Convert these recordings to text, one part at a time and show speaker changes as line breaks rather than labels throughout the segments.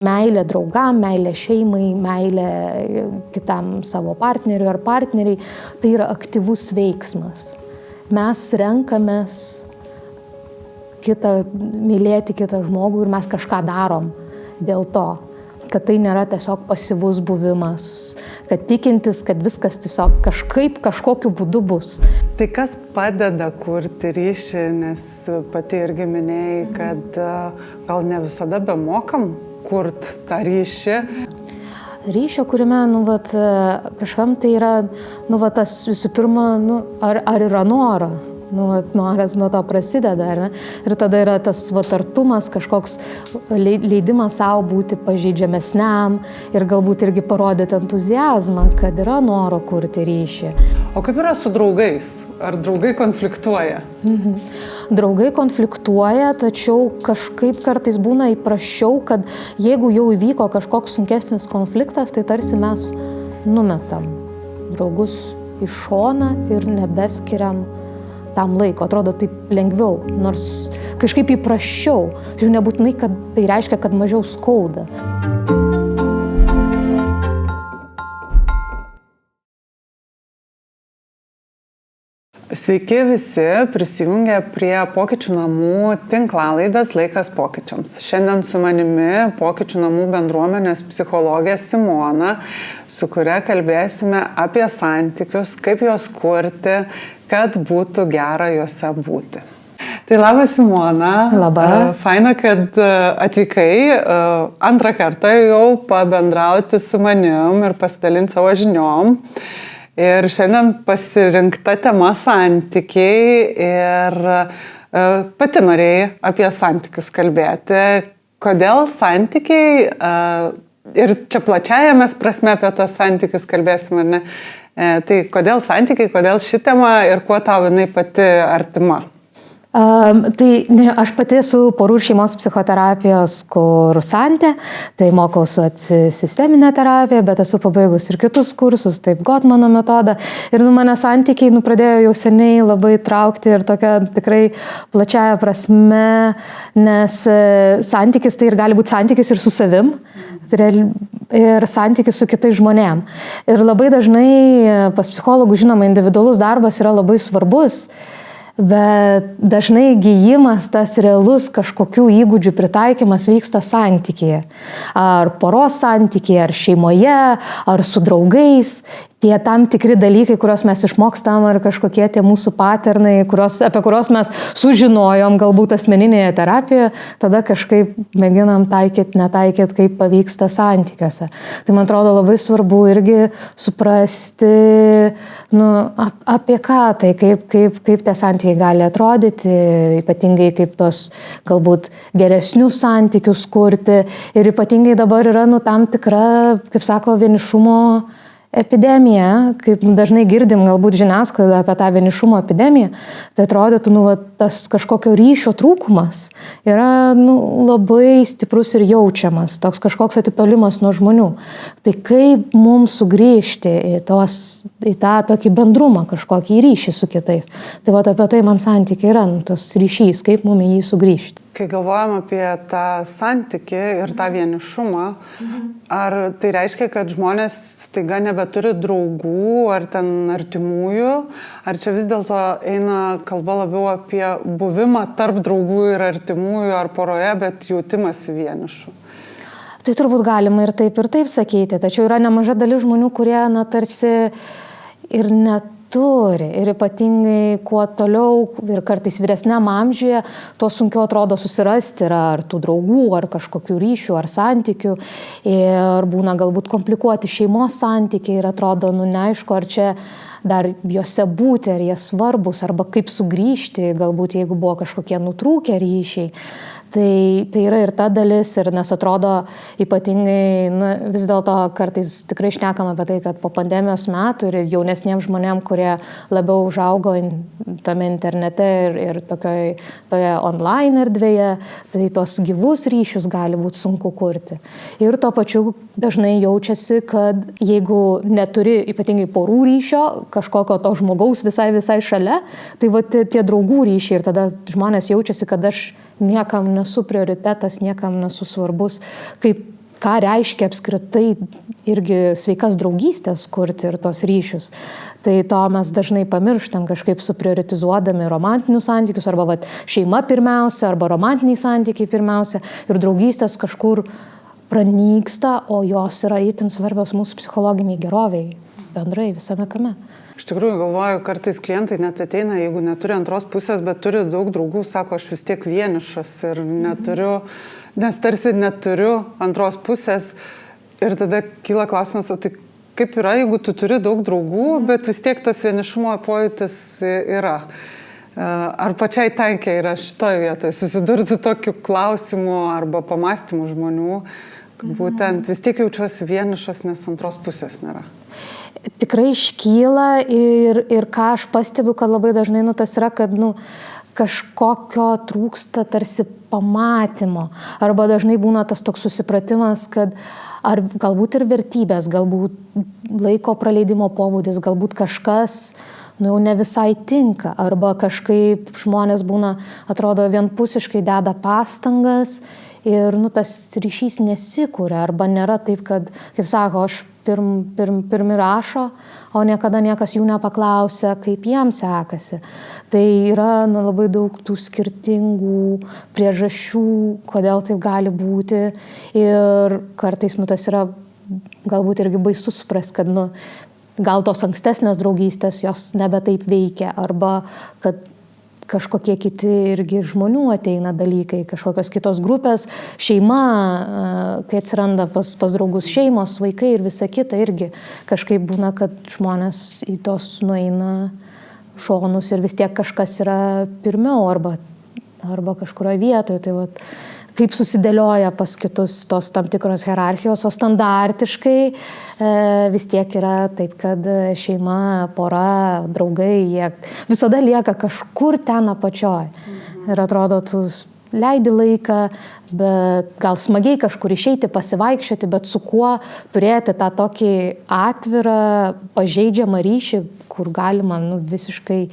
Meilė draugam, meilė šeimai, meilė kitam savo partneriui ar partneriai, tai yra aktyvus veiksmas. Mes renkamės mylėti kitą žmogų ir mes kažką darom dėl to, kad tai nėra tiesiog pasyvus buvimas, kad tikintis, kad viskas tiesiog kažkokiu būdu bus.
Tai kas padeda kurti ryšį, nes pati irgi minėjai, kad gal ne visada bemokam kurti tą ryšį.
Ryšio kūrime, kažkam tai yra, tas visų pirma, ar yra noro. Noras nuo to prasideda, ar ne? Ir tada yra tas artumas, kažkoks leidimas savo būti pažeidžiamesniam ir galbūt irgi parodyti entuziazmą, kad yra noro kurti ryšį.
O kaip yra su draugais? Ar draugai konfliktuoja?
Draugai konfliktuoja, tačiau kažkaip kartais būna įprasčiau, kad jeigu jau įvyko kažkoks sunkesnis konfliktas, tai tarsi mes numetam draugus į šoną ir nebeskiriam tam laiko. Atrodo taip lengviau, nors kažkaip įprasčiau. Tai nebūtinai, kad tai reiškia, kad mažiau skauda.
Sveiki visi, prisijungę prie Pokyčių namų tinklalaidas Laikas pokyčiams. Šiandien su manimi Pokyčių namų bendruomenės psichologė Simona, su kuria kalbėsime apie santykius, kaip juos kurti, kad būtų gera juose būti. Tai labas, Simona.
Labą.
Faina, kad atvykai antrą kartą jau pabendrauti su manim ir pasidalinti savo žiniom. Ir šiandien pasirinkta tema santykiai ir pati norėjai apie santykius kalbėti. Kodėl santykiai, ir čia plačiajame prasme apie tos santykius kalbėsim, ar ne? Tai kodėl santykiai, kodėl ši tema ir kuo tau jinai pati artima?
Aš pati esu porų ir šeimos psichoterapijos kursantė, tai mokausi sisteminę terapiją, bet esu pabaigus ir kitus kursus, taip Gotmano metodą. Ir mane santykiai pradėjo jau seniai labai traukti ir tokia tikrai plačiaja prasme, nes santykis tai ir gali būti santykis ir su savim. Ir santykis su kitais žmonėm. Ir labai dažnai pas psichologų, žinoma, individualus darbas yra labai svarbus, bet dažnai gijimas, tas realus kažkokių įgūdžių pritaikymas vyksta santykyje. Ar poros santykyje, ar šeimoje, ar su draugais. Tie tam tikri dalykai, kuriuos mes išmokstam, ar kažkokie tie mūsų paternai, apie kuriuos mes sužinojom galbūt asmeninėje terapijoje, tada kažkaip mėginam netaikyti, kaip pavyksta santykiuose. Tai man atrodo labai svarbu irgi suprasti, apie ką tai, kaip tie santykiai gali atrodyti, ypatingai kaip tos galbūt geresnius santykius kurti. Ir ypatingai dabar yra tam tikra, kaip sako, vienišumo epidemija, kaip dažnai girdim galbūt žiniasklaidoje apie tą vienišumo epidemiją, tai atrodytų, tas kažkokio ryšio trūkumas yra labai stiprus ir jaučiamas, toks kažkoks atitolimas nuo žmonių. Tai kaip mums sugrįžti į tą tokį bendrumą, kažkokį ryšį su kitais. Tai apie tai man santykiai yra, tas ryšys, kaip mums į jį sugrįžti.
Kai galvojam apie tą santykį ir tą vienišumą, ar tai reiškia, kad žmonės staiga nebeturi draugų ar ten artimųjų, ar čia vis dėlto eina kalba labiau apie buvimą tarp draugų ir artimųjų ar poroje, bet jautimąsi vienišu?
Tai turbūt galima ir taip sakyti, tačiau yra nemaža dalis žmonių, kurie tarsi ir neturi. Ir ypatingai kuo toliau ir kartais vyresniam amžiuje, tuo sunkiau atrodo susirasti ar tų draugų, ar kažkokių ryšių, ar santykių. Ir būna galbūt komplikuoti šeimos santykiai ir atrodo, neaišku, ar čia dar juose būti, ar jie svarbus, arba kaip sugrįžti, galbūt jeigu buvo kažkokie nutrūkę ryšiai. Tai yra ir ta dalis, ir nes atrodo ypatingai, vis dėlto kartais tikrai šnekam apie tai, kad po pandemijos metų ir jaunesniems žmonėms, kurie labiau užaugo tame internete ir toje online erdvėje, tai tos gyvus ryšius gali būti sunku kurti. Ir tuo pačiu dažnai jaučiasi, kad jeigu neturi ypatingai porų ryšio, kažkokio to žmogaus visai šalia, tai tie draugų ryšiai ir tada žmonės jaučiasi, kad aš niekam nesu prioritetas, niekam nesu svarbus, kaip ką reiškia apskritai irgi sveikas draugystės kurti ir tos ryšius. Tai to mes dažnai pamirštam, kažkaip suprioritizuodami romantinius santykius, arba šeima pirmiausia, arba romantiniai santykiai pirmiausia, ir draugystės kažkur pranyksta, o jos yra itin svarbios mūsų psichologiniai geroviai, bendrai visame kame.
Iš tikrųjų, galvoju, kartais klientai net ateina, jeigu neturi antros pusės, bet turi daug draugų, sako, aš vis tiek vienišas ir neturiu, nes tarsi neturiu antros pusės. Ir tada kyla klausimas, o tai kaip yra, jeigu tu turi daug draugų, bet vis tiek tas vienišumo pojūtis yra. Ar pačiai tenkia yra šitoje vietoje susidurti su tokiu klausimu arba pamastymu žmonių, kad būtent vis tiek jaučiuosi vienišas, nes antros pusės nėra.
Tikrai iškyla ir ką aš pastebiu, kad labai dažnai tas yra, kad kažkokio trūksta tarsi pamatymo. Arba dažnai būna tas toks susipratimas, kad ar galbūt ir vertybės, galbūt laiko praleidimo pobūdis, galbūt kažkas jau ne visai tinka. Arba kažkaip žmonės būna, atrodo, vienpusiškai deda pastangas ir tas ryšys nesikūrė. Arba nėra taip, kad, kaip sako, aš pirmi rašo, o niekada niekas jų nepaklausia, kaip jiems sekasi. Tai yra labai daug tų skirtingų priežasčių, kodėl taip gali būti. Ir kartais tas yra galbūt irgi baisu suprast, kad gal tos ankstesnės draugystės jos nebe taip veikia, arba kad kažkokie kiti irgi žmonių ateina dalykai, kažkokios kitos grupės, šeima, kai atsiranda pas draugus šeimos, vaikai ir visa kita irgi kažkaip būna, kad žmonės į tos nueina šonus ir vis tiek kažkas yra pirmiau arba kažkurioje vietoje. Tai kaip susidėlioja pas kitus tos tam tikros hierarchijos, o standartiškai vis tiek yra taip, kad šeima, pora, draugai, jie visada lieka kažkur ten apačioj. Ir atrodo, tu leidi laiką, bet gal smagiai kažkur išeiti, pasivaikščioti, bet su kuo turėti tą tokį atvirą, pažeidžiamą ryšį, kur galima visiškai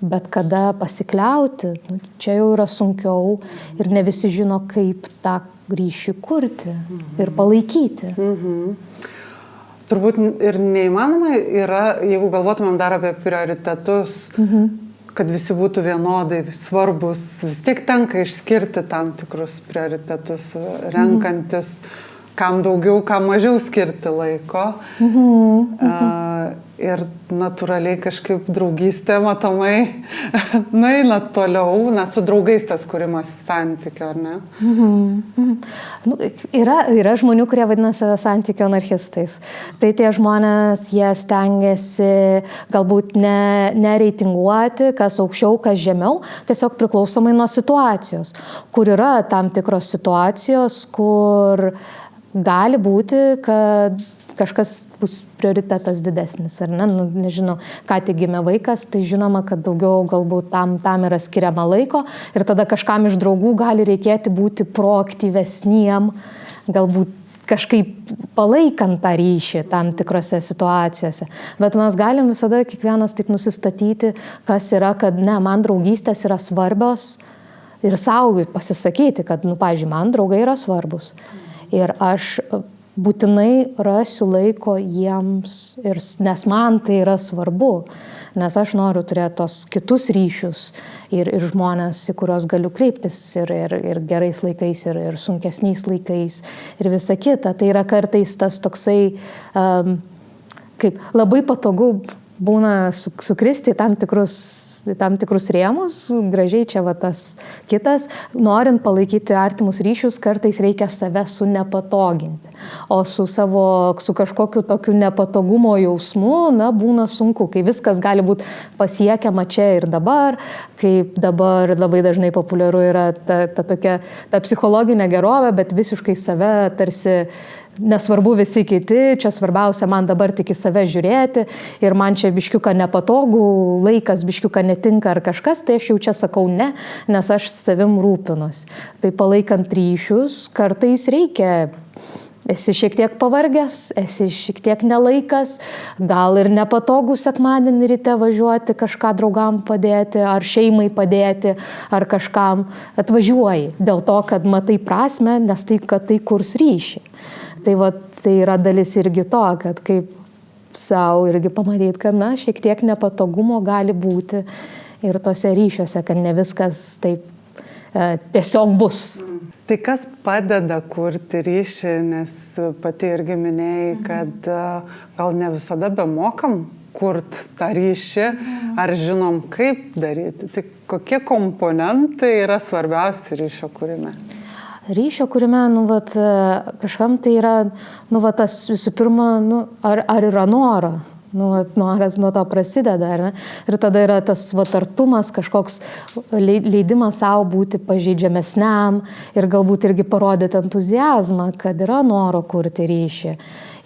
bet kada pasikliauti, čia jau yra sunkiau ir ne visi žino, kaip tą ryšį kurti ir palaikyti.
Turbūt ir neįmanoma yra, jeigu galvotumėm dar apie prioritetus, kad visi būtų vienodai svarbus, vis tiek tenka išskirti tam tikrus prioritetus, renkantis, kam daugiau, kam mažiau skirti laiko. Ir natūraliai kažkaip draugystė matomai nueina toliau, su draugais tas kūrimas santykio, ar ne?
Yra žmonių, kurie vadina save santykio anarchistais. Tai tie žmonės, jie stengiasi galbūt nereitinguoti, kas aukščiau, kas žemiau, tiesiog priklausomai nuo situacijos. Kur yra tam tikros situacijos, kur gali būti, kad kažkas bus prioritetas didesnis, ar ne? Nežinau, ką tik gimė vaikas, tai žinoma, kad daugiau galbūt tam yra skiriama laiko ir tada kažkam iš draugų gali reikėti būti proaktyvesniem, galbūt kažkaip palaikant tą ryšį tam tikrose situacijose. Bet mes galim visada kiekvienas taip nusistatyti, kas yra, kad man draugystės yra svarbios ir sau pasisakyti, kad, pavyzdžiui, man draugai yra svarbus. Ir aš būtinai rasiu laiko jiems, nes man tai yra svarbu, nes aš noriu turėti tos kitus ryšius ir žmonės, į kuriuos galiu kreiptis ir gerais laikais, ir sunkesniais laikais, ir visa kita. Tai yra kartais tas toksai, kaip labai patogu būna sukristi tam tikrus rėmus, gražiai čia tas kitas, norint palaikyti artimus ryšius, kartais reikia save sunepatoginti. O su kažkokiu tokiu nepatogumo jausmu, būna sunku, kai viskas gali būti pasiekiama čia ir dabar, kaip dabar labai dažnai populiaru yra ta psichologinė gerovė, bet visiškai save tarsi nesvarbu visi kiti, čia svarbiausia man dabar tik į save žiūrėti ir man čia biškiuką nepatogų, laikas biškiuką netinka ar kažkas, tai aš jau čia sakau ne, nes aš savim rūpinuosi. Tai palaikant ryšius, kartais reikia esi šiek tiek pavargęs, esi šiek tiek nelaikas, gal ir nepatogu sekmadienį ryte važiuoti kažką draugam padėti, ar šeimai padėti, ar kažkam atvažiuoji. Dėl to, kad matai prasme, nes kad tai kurs ryšį. Tai tai yra dalis irgi to, kad kaip savo irgi pamatyti, kad šiek tiek nepatogumo gali būti ir tose ryšiuose, kad ne viskas taip tiesiog bus.
Tai kas padeda kurti ryšį, nes pati irgi minėjai, kad gal ne visada bemokam kurti tą ryšį, ar žinom, kaip daryti. Tai kokie komponentai yra svarbiausi ryšio kūrime?
Ryšio kūrime, kažkam tai yra, tas visų pirma, ar yra noro. Noras nuo to prasideda, ar ne? Ir tada yra tas artumas, kažkoks leidimas savo būti pažeidžiamesniam ir galbūt irgi parodyti entuziazmą, kad yra noro kurti ryšį.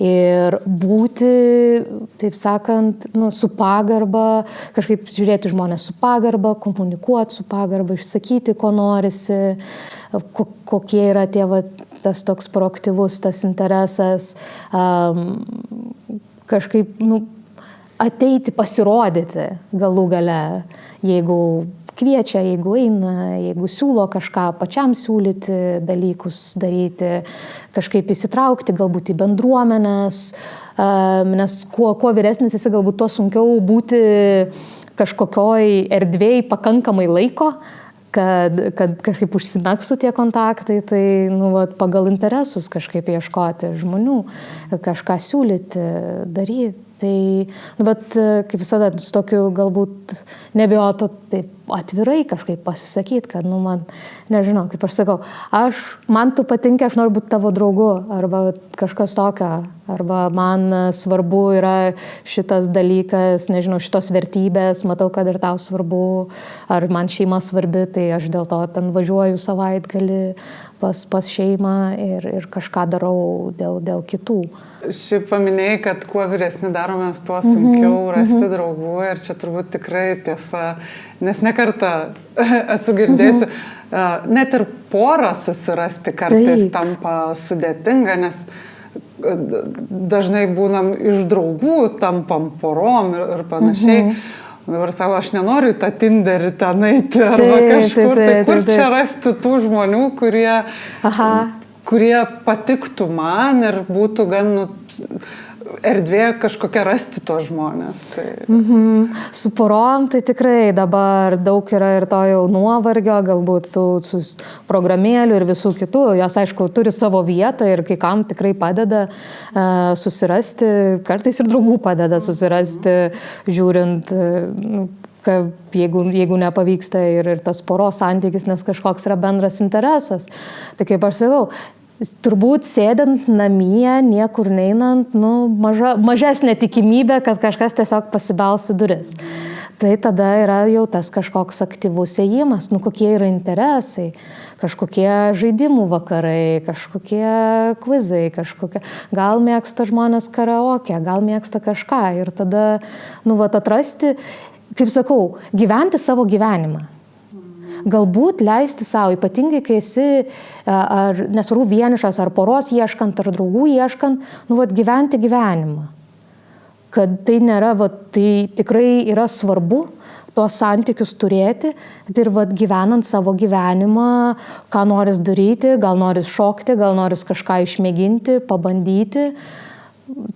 Ir būti, taip sakant, su pagarba, kažkaip žiūrėti žmonės su pagarba, komunikuoti su pagarba, išsakyti, ko norisi, kokie yra tas toks proaktyvus, tas interesas, kažkaip, ateiti, pasirodyti galų gale, jeigu kviečia, jeigu eina, jeigu siūlo kažką, pačiam siūlyti dalykus daryti, kažkaip įsitraukti galbūt į bendruomenės, nes kuo vyresnis esi, galbūt tuo sunkiau būti kažkokioj erdvėj pakankamai laiko, kad kažkaip užsimegztų tie kontaktai, tai pagal interesus kažkaip ieškoti žmonių, kažką siūlyti, daryti. Bet kaip visada, su tokiu galbūt nebijotų taip atvirai kažkaip pasisakyti, kad, man, nežinau, kaip aš sakau, man tu patinka, aš noriu būti tavo draugu, arba kažkas tokio, arba man svarbu yra šitas dalykas, nežinau, šitos vertybės, matau, kad ir tau svarbu, ar man šeima svarbi, tai aš dėl to ten važiuoju savaitgalį pas šeimą ir kažką darau dėl kitų.
Šiaip paminėjai, kad kuo vyresni daromės, tuo sunkiau rasti draugų ir čia turbūt tikrai tiesa, nes nekartą esu girdėjusi, net ir porą susirasti kartais tampa sudėtinga, nes dažnai būnam iš draugų, tampam porom ir panašiai. Dabar sako, aš nenoriu tą Tinderį ten eiti arba kažkur, tai kur čia rasti tų žmonių, kurie patiktų man ir būtų gan erdvė kažkokia rasti tos žmonės.
Su porom tai tikrai dabar daug yra ir to jau nuovargio, galbūt su programėlių ir visų kitų. Jos, aišku, turi savo vietą ir kai kam tikrai padeda susirasti, kartais ir draugų padeda susirasti, žiūrint, jeigu nepavyksta ir tas poros santykis, nes kažkoks yra bendras interesas. Tai kaip aš sakau, turbūt sėdint namie, niekur neinant, mažesnė tikimybė, kad kažkas tiesiog pasibels į duris. Tai tada yra jau tas kažkoks aktyvus ėjimas, kokie yra interesai, kažkokie žaidimų vakarai, kažkokie kvizai, gal mėgsta žmonės karaoke, gal mėgsta kažką ir tada, atrasti, kaip sakau, gyventi savo gyvenimą. Galbūt leisti savo, ypatingai kai esi, ar nesvarbu vienišas, ar poros ieškant, ar draugų ieškant, gyventi gyvenimą. Kad tai nėra, tai tikrai yra svarbu tuos santykius turėti ir gyvenant savo gyvenimą, ką noris daryti, gal noris šokti, gal noris kažką išmėginti, pabandyti.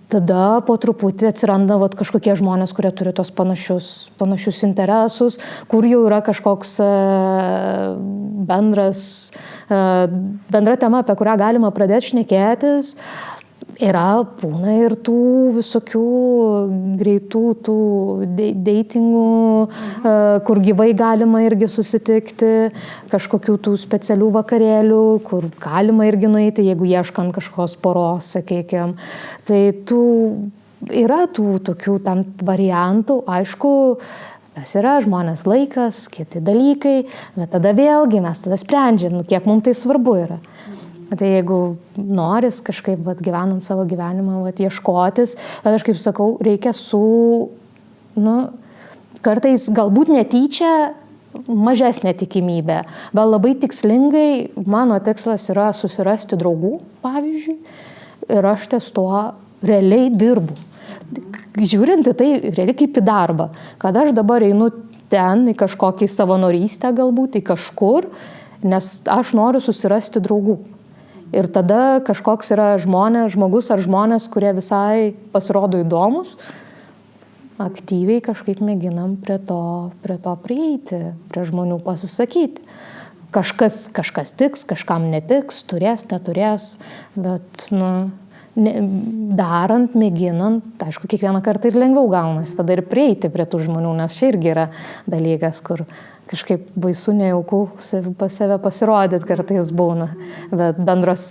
Tada po truputį atsiranda kažkokie žmonės, kurie turi tos panašius interesus, kur jau yra kažkoks bendra tema, apie kurią galima pradėti šnekėtis. Būna ir tų visokių greitų tų datingų, kur gyvai galima irgi susitikti, kažkokių tų specialių vakarėlių, kur galima irgi nueiti, jeigu ieškant kažkokios poros, sakykime. Tai yra tų tokių tam variantų, aišku, tas yra žmonės laikas, kiti dalykai, bet tada vėlgi mes tada sprendžiam, kiek mums tai svarbu yra. Tai jeigu noris kažkaip gyvenant savo gyvenimą, ieškotis, bet aš kaip sakau, reikia kartais galbūt netyčia mažesnė tikimybė, bet labai tikslingai mano tikslas yra susirasti draugų, pavyzdžiui, ir aš ties tuo realiai dirbu. Žiūrint į tai realiai kaip į darbą, kad aš dabar einu ten į kažkokį savanorystę galbūt, į kažkur, nes aš noriu susirasti draugų. Ir tada kažkoks yra žmogus ar žmonės, kurie visai pasirodo įdomus, aktyviai kažkaip mėginam prie to prieiti, prie žmonių pasisakyti. Kažkas tiks, kažkam netiks, turės, neturės, bet, darant, mėginant, aišku, kiekvieną kartą ir lengviau gaunasi, tada ir prieiti prie tų žmonių, nes čia irgi yra dalykas, kur kažkaip baisu nejauku pas save pasirodyti kartais būna, bet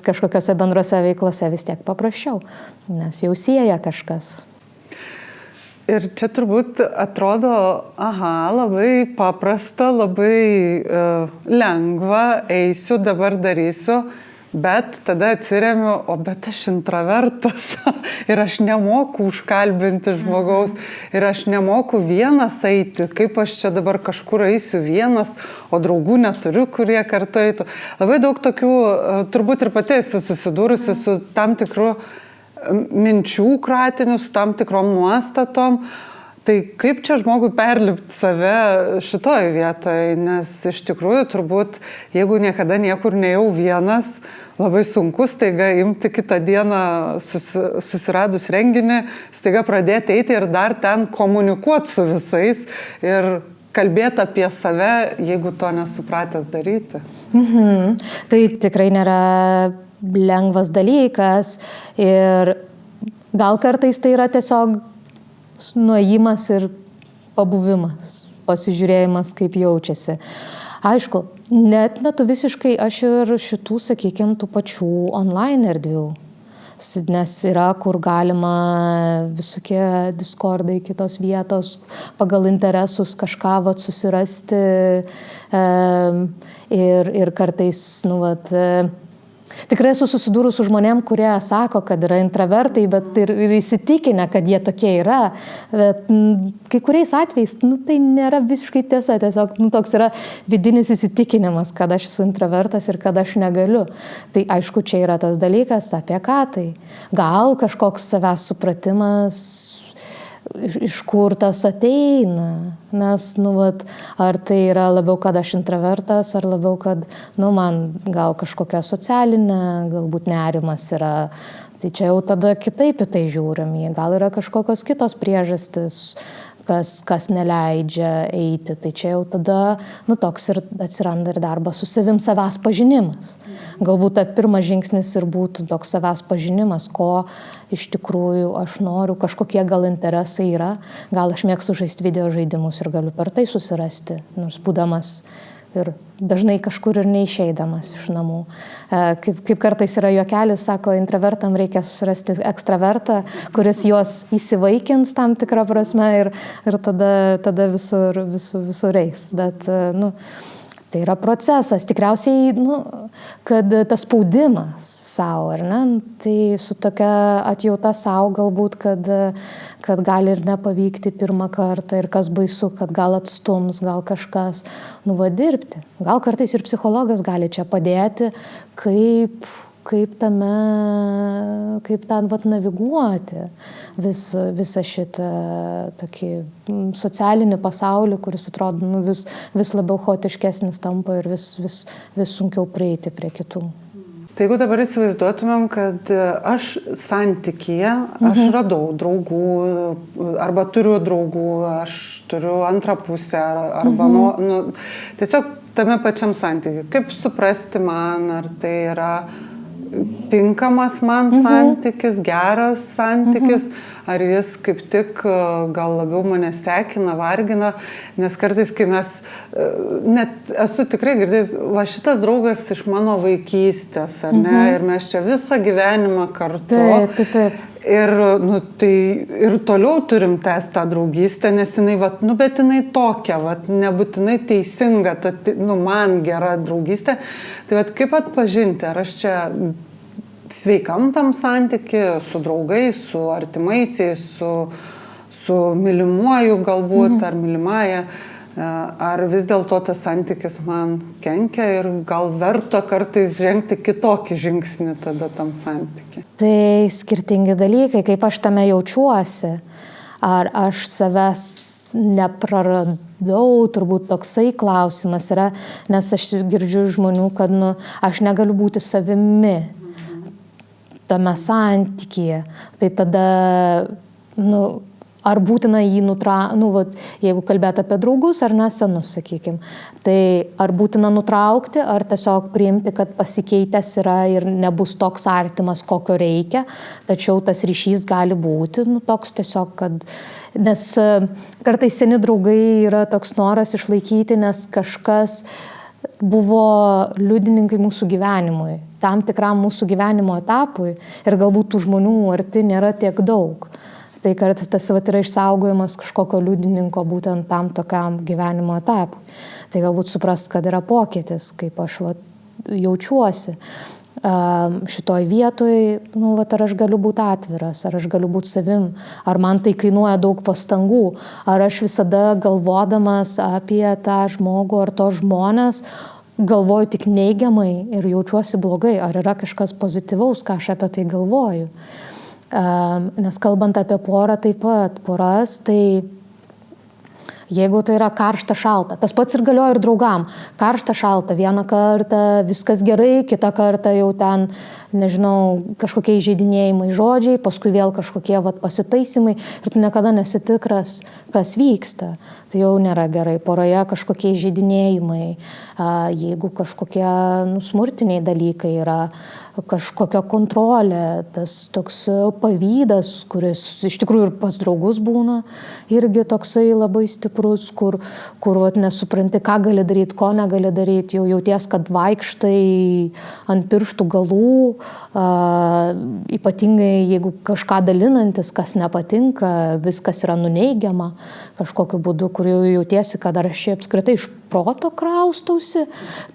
kažkokiose bendrose veiklose vis tiek paprasčiau, nes jau sieja kažkas.
Ir čia turbūt atrodo, labai paprasta, labai lengva, eisiu, dabar darysiu, bet tada atsiremiu, bet aš intravertas ir aš nemoku užkalbinti žmogaus ir aš nemoku vienas eiti, kaip aš čia dabar kažkur eisiu vienas, o draugų neturiu, kurie kartu eitų. Labai daug tokių, turbūt ir pati esi susidūrusi su tam tikru minčių kratiniu, su tam tikrom nuostatom. Tai kaip čia žmogui perlipti save šitoj vietoje, nes iš tikrųjų turbūt, jeigu niekada niekur nejau vienas, labai sunku staiga imti kitą dieną susiradus renginį, staiga pradėti eiti ir dar ten komunikuoti su visais ir kalbėti apie save, jeigu to nesupratęs daryti.
Tai tikrai nėra lengvas dalykas ir gal kartais tai yra tiesiog nuėjimas ir pabuvimas, pasižiūrėjimas, kaip jaučiasi. Aišku, neatmetu visiškai aš ir šitų, sakykime, tų pačių online erdvių, nes yra, kur galima visokie Discordai, kitos vietos, pagal interesus kažką susirasti ir kartais, tikrai esu susidūrus su žmonėm, kurie sako, kad yra intravertai, bet ir įsitikinę, kad jie tokie yra. Bet kai kuriais atvejais tai nėra visiškai tiesa, tiesiog toks yra vidinis įsitikinimas, kad aš esu intravertas ir kad aš negaliu. Tai aišku, čia yra tas dalykas, apie ką tai. Gal kažkoks savęs supratimas, iš kur tas ateina, nes, ar tai yra labiau, kad aš intravertas, ar labiau, kad, man gal kažkokia socialinė, galbūt nerimas yra, tai čia jau tada kitaip į tai žiūrim, gal yra kažkokios kitos priežastis, kas neleidžia eiti, tai čia jau tada, toks ir atsiranda ir darbas su savim, savęs pažinimas. Galbūt pirmas žingsnis ir būtų toks savęs pažinimas, ko iš tikrųjų aš noriu, kažkokie gal interesai yra, gal aš mėgstu žaisti video žaidimus ir galiu per tai susirasti, nors būdamas ir dažnai kažkur ir neišeidamas iš namų. Kaip kartais yra juokelis, sako, intravertam reikia susirasti ekstravertą, kuris juos įsivaikins tam tikrą prasme ir tada visur eis. Bet, tai yra procesas. Tikriausiai, kad tas spaudimas savo, ar ne? Tai su tokia atjauta savo galbūt, kad gali ir nepavykti pirmą kartą ir kas baisu, kad gal atstums, gal kažkas, dirbti. Gal kartais ir psichologas gali čia padėti, kaip ten naviguoti visą šitą tokį socialinį pasaulį, kuris atrodo vis labiau chaotiškesnis tampa ir vis sunkiau prieiti prie kitų.
Tai jeigu dabar įsivaizduotumėm, kad aš santykyje, aš radau draugų, arba turiu draugų, aš turiu antrą pusę, arba tiesiog tame pačiam santykiui. Kaip suprasti man, ar tai yra tinkamas man santykis, geras santykis, ar jis kaip tik gal labiau mane sekina, vargina, nes kartais, kai mes, net esu tikrai girdėjus, šitas draugas iš mano vaikystės, ar ne, ir mes čia visą gyvenimą kartu.
Taip.
Ir, ir toliau turim tęsti tą draugystę, nes jinai, bet jinai tokia, nebūtinai teisinga, man gera draugystė. Tai kaip atpažinti, ar aš čia sveikam tam santyki su draugais, su artimaisiais, su mylimuoju galbūt, ar mylimąja, Ar vis dėlto tas santykis man kenkia ir gal verta kartais žengti kitokį žingsnį tada tam santykiui?
Tai skirtingi dalykai, kaip aš tame jaučiuosi. Ar aš savęs nepraradau, turbūt toksai klausimas yra, nes aš girdžiu žmonių, kad aš negaliu būti savimi tame santykyje. Tai tada, ar būtina jį jeigu kalbėt apie draugus ar nesenus, sakykime, tai ar būtina nutraukti, ar tiesiog priimti, kad pasikeitęs yra ir nebus toks artimas, kokio reikia, tačiau tas ryšys gali būti, toks tiesiog, kad, nes kartais seni draugai yra toks noras išlaikyti, nes kažkas buvo liudininkai mūsų gyvenimui, tam tikram mūsų gyvenimo etapui ir galbūt tų žmonių arti nėra tiek daug. Tai kartais tas yra išsaugojimas kažkokio liudininko būtent tam tokiam gyvenimo etapui. Tai galbūt suprast, kad yra pokytis, kaip aš jaučiuosi. Šitoj vietoj, ar aš galiu būti atviras, ar aš galiu būti savim, ar man tai kainuoja daug pastangų, ar aš visada galvodamas apie tą žmogų ar tos žmonės, galvoju tik neigiamai ir jaučiuosi blogai, ar yra kažkas pozityvaus, ką aš apie tai galvoju. Nes kalbant apie porą taip pat, poras, tai jeigu tai yra karšta šalta, tas pats ir galioja ir draugam, karšta šalta, vieną kartą viskas gerai, kitą kartą jau ten, nežinau, kažkokie įžeidinėjimai žodžiai, paskui vėl kažkokie pasitaisimai ir tu niekada nesi tikras, kas vyksta. Tai jau nėra gerai, poroje kažkokie įžeidinėjimai, jeigu kažkokie smurtiniai dalykai yra, kažkokia kontrolė, tas toks pavydas, kuris iš tikrųjų ir pas draugus būna, irgi toksai labai stiprus, kur nesupranti, ką gali daryti, ko negali daryti, jau jauties, kad vaikštai ant pirštų galų, ypatingai jeigu kažką dalinantis, kas nepatinka, viskas yra nuneigiama kažkokiu būdu, kur jau jautiesi, kad ar aš čia apskritai iš proto kraustausi,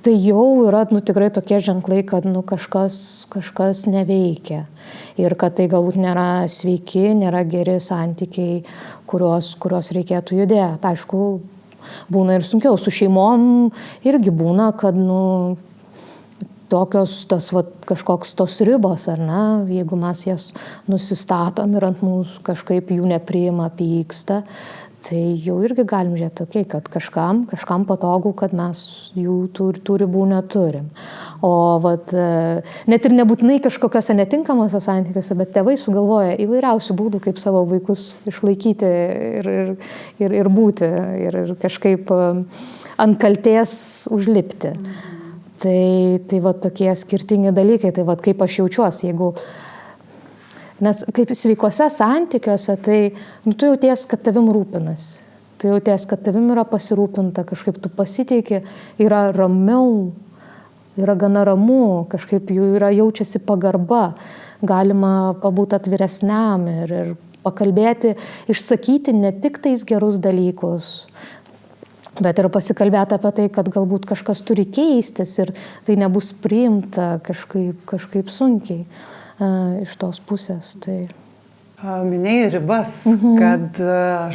tai jau yra tikrai tokie ženklai, kad kažkas neveikia ir kad tai galbūt nėra sveiki, nėra geri santykiai, kuriuos reikėtų judėti. Aišku, būna ir sunkiau, su šeimom irgi būna, kad tokios kažkoks tos ribos, ar ne, jeigu mes jas nusistatom ir ant mūsų kažkaip jų nepriima, pyksta, tai jau irgi galim žiūrėti, kad kažkam patogu, kad mes jų tų ribų neturim. O net ir nebūtinai kažkokiose netinkamose santykiuose, bet tėvai sugalvoja įvairiausių būdų, kaip savo vaikus išlaikyti ir būti ir kažkaip ant kaltės užlipti. Tai tokie skirtingi dalykai, tai kaip aš jaučiuosi, nes kaip sveikose santykiuose, tai tu jauties, kad tavim rūpinasi, tu jauties, kad tavim yra pasirūpinta, kažkaip tu pasiteiki, yra ramiau, yra gana ramu, kažkaip jų yra jaučiasi pagarba, galima pabūti atviresniam ir pakalbėti, išsakyti ne tik tais gerus dalykus, bet ir pasikalbėti apie tai, kad galbūt kažkas turi keistis ir tai nebus priimta kažkaip sunkiai iš tos pusės. Tai.
Minėjai ribas, kad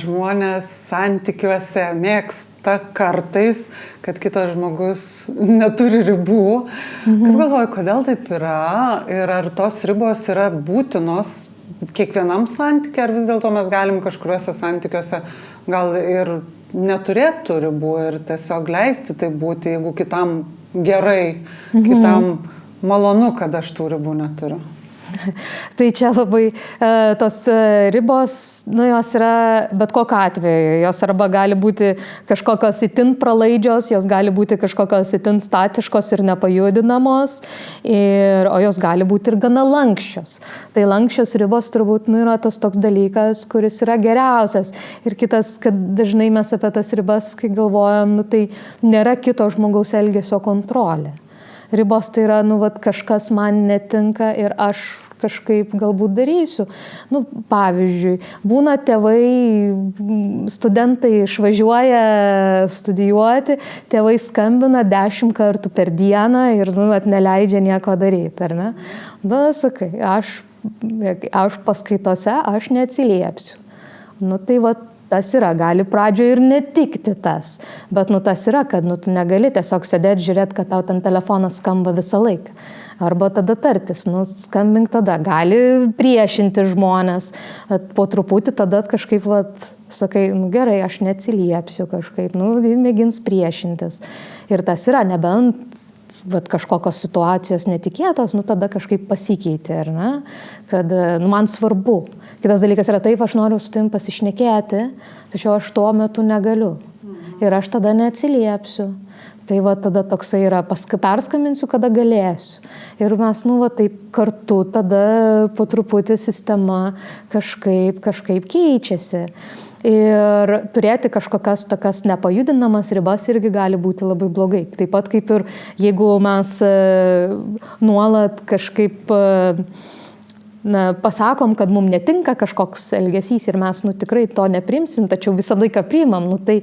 žmonės santykiuose mėgsta kartais, kad kitas žmogus neturi ribų. Kaip galvoju, kodėl taip yra ir ar tos ribos yra būtinos kiekvienam santykiui, ar vis dėlto mes galim kažkuriuose santykiuose gal ir neturėtų ribų ir tiesiog leisti tai būti, jeigu kitam gerai, kitam malonu, kad aš tų ribų neturiu.
Tai čia labai tos ribos, jos yra bet kokiu atveju, jos arba gali būti kažkokios itin pralaidžios, jos gali būti kažkokios itin statiškos ir nepajudinamos, o jos gali būti ir gana lankščios. Tai lankščios ribos turbūt yra tas toks dalykas, kuris yra geriausias. Ir kitas, kad dažnai mes apie tas ribas, kai galvojam, tai nėra kito žmogaus elgesio kontrolė. Ribos tai yra, kažkas man netinka ir aš kažkaip galbūt darysiu. Pavyzdžiui, būna tėvai, studentai išvažiuoja studijuoti, tėvai skambina 10 kartų per dieną ir neleidžia nieko daryti, ar ne? Sakai, aš paskaitose aš neatsiliepsiu. Tai tas yra, gali pradžioje ir netikti tas, bet tas yra, kad tu negali tiesiog sėdėti, žiūrėti, kad tau ten telefonas skamba visą laiką. Arba tada tartis, skambink tada, gali priešinti žmonės, po truputį tada kažkaip, sakai, gerai, aš neatsiliepsiu kažkaip, mėgins priešintis. Ir tas yra, nebent kažkokios situacijos netikėtos, tada kažkaip pasikeitė, ar ne? Kad man svarbu. Kitas dalykas yra taip, aš noriu su tavim pasišnekėti, tačiau aš tuo metu negaliu. Ir aš tada neatsiliepsiu. Tai tada toksai yra, perskambinsiu, kada galėsiu. Ir mes, taip kartu tada po truputį sistema kažkaip keičiasi. Ir turėti kažkokias tokias nepajudinamas ribas irgi gali būti labai blogai. Taip pat kaip ir jeigu mes nuolat kažkaip pasakom, kad mums netinka kažkoks elgesys ir mes tikrai to neprimsim, tačiau visą laiką priimam, tai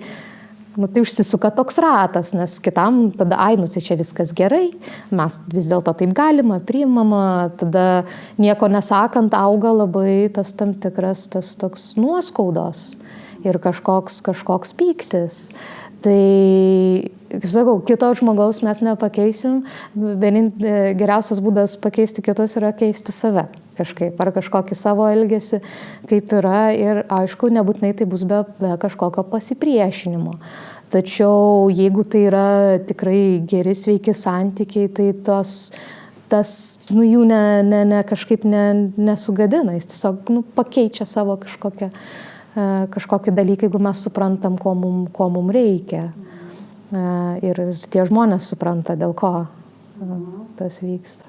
užsisuka toks ratas, nes kitam tada, tai čia viskas gerai, mes vis dėlto taip galima, priimama, tada nieko nesakant auga labai tas tam tikras tas toks nuoskaudos ir kažkoks pyktis. Tai, kaip sakau, kito žmogaus mes nepakeisim, geriausias būdas pakeisti kitus yra keisti save kažkaip, ar kažkokį savo elgesį, kaip yra, ir aišku, nebūtinai tai bus be kažkokio pasipriešinimo. Tačiau jeigu tai yra tikrai geri, sveiki santykiai, tai jų kažkaip nesugadina, jis tiesiog pakeičia savo kažkokį dalyką, jeigu mes suprantam, ko mum reikia. Ir tie žmonės supranta, dėl ko tas vyksta.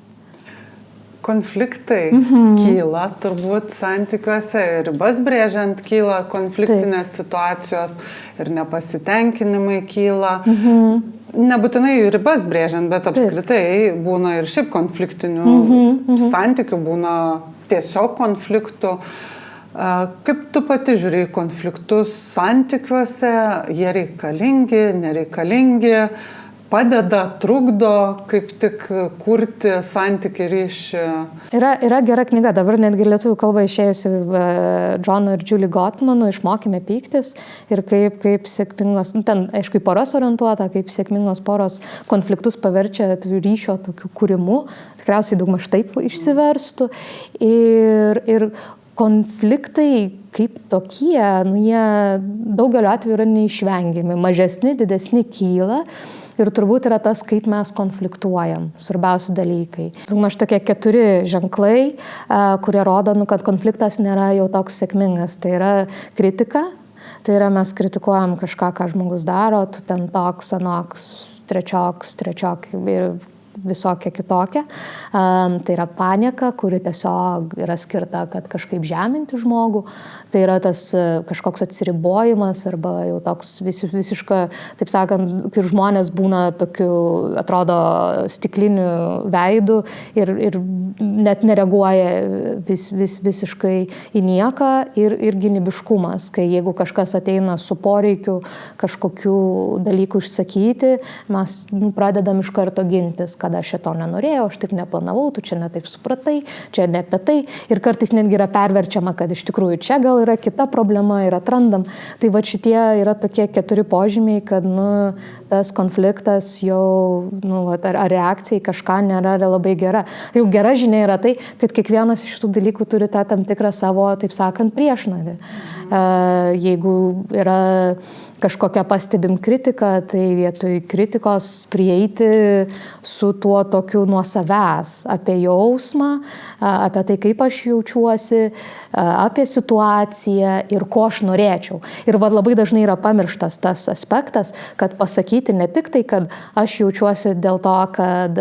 Konfliktai kyla turbūt santykiuose, ribas brėžiant kyla konfliktinės situacijos ir nepasitenkinimai kyla. Nebūtinai ribas brėžiant, bet apskritai būna ir šiaip konfliktinių santykių, būna tiesiog konfliktų. Kaip tu pati žiūri konfliktus santykiuose, jie reikalingi, nereikalingi, padeda, trukdo, kaip tik kurti santykį ryšį?
Yra gera knyga, dabar netgi lietuvių kalba išėjusi Johno ir Julie Gottmanų Išmokime pyktis ir kaip sėkmingos, ten aišku į poras orientuota, kaip sėkmingos poros konfliktus paverčia ryšio tokių kūrimu, tikriausiai daugmaž taip išsiverstų. Ir konfliktai kaip tokie, jie daugeliu atveju yra neišvengiami, mažesni, didesni kyla. Ir turbūt yra tas, kaip mes konfliktuojam, svarbiausi dalykai. Aš tokie 4 ženklai, kurie rodo, kad konfliktas nėra jau toks sėkmingas. Tai yra kritika, tai yra mes kritikuojam kažką, ką žmogus daro, tu ten toks, anoks, trečiok ir visokia kitokia. Tai yra panieka, kuri tiesiog yra skirta, kad kažkaip žeminti žmogų. Tai yra tas kažkoks atsiribojimas arba jau toks visiška, taip sakant, kai žmonės būna tokiu, atrodo, stikliniu veidu ir net nereaguoja visiškai į nieką ir gynybiškumas, kai jeigu kažkas ateina su poreikiu kažkokių dalykų išsakyti, mes pradedam iš karto gintis, kad aš šito nenorėjau, aš taip neplanavau, tu čia ne taip supratai, čia ne apie tai. Ir kartais netgi yra perverčiama, kad iš tikrųjų čia gal yra kita problema ir atrandam. Tai šitie yra tokie 4 požymiai, kad tas konfliktas jau, ar reakcija į kažką nėra labai gera. Jau gera žinia yra tai, kad kiekvienas iš šitų dalykų turi tą tam tikrą savo, taip sakant, priešnodį. Jeigu yra kažkokią pastebim kritiką, tai vietoj kritikos prieiti su tuo tokiu nuo savęs, apie jausmą, apie tai, kaip aš jaučiuosi, apie situaciją ir ko aš norėčiau. Ir labai dažnai yra pamirštas tas aspektas, kad pasakyti ne tik tai, kad aš jaučiuosi dėl to, kad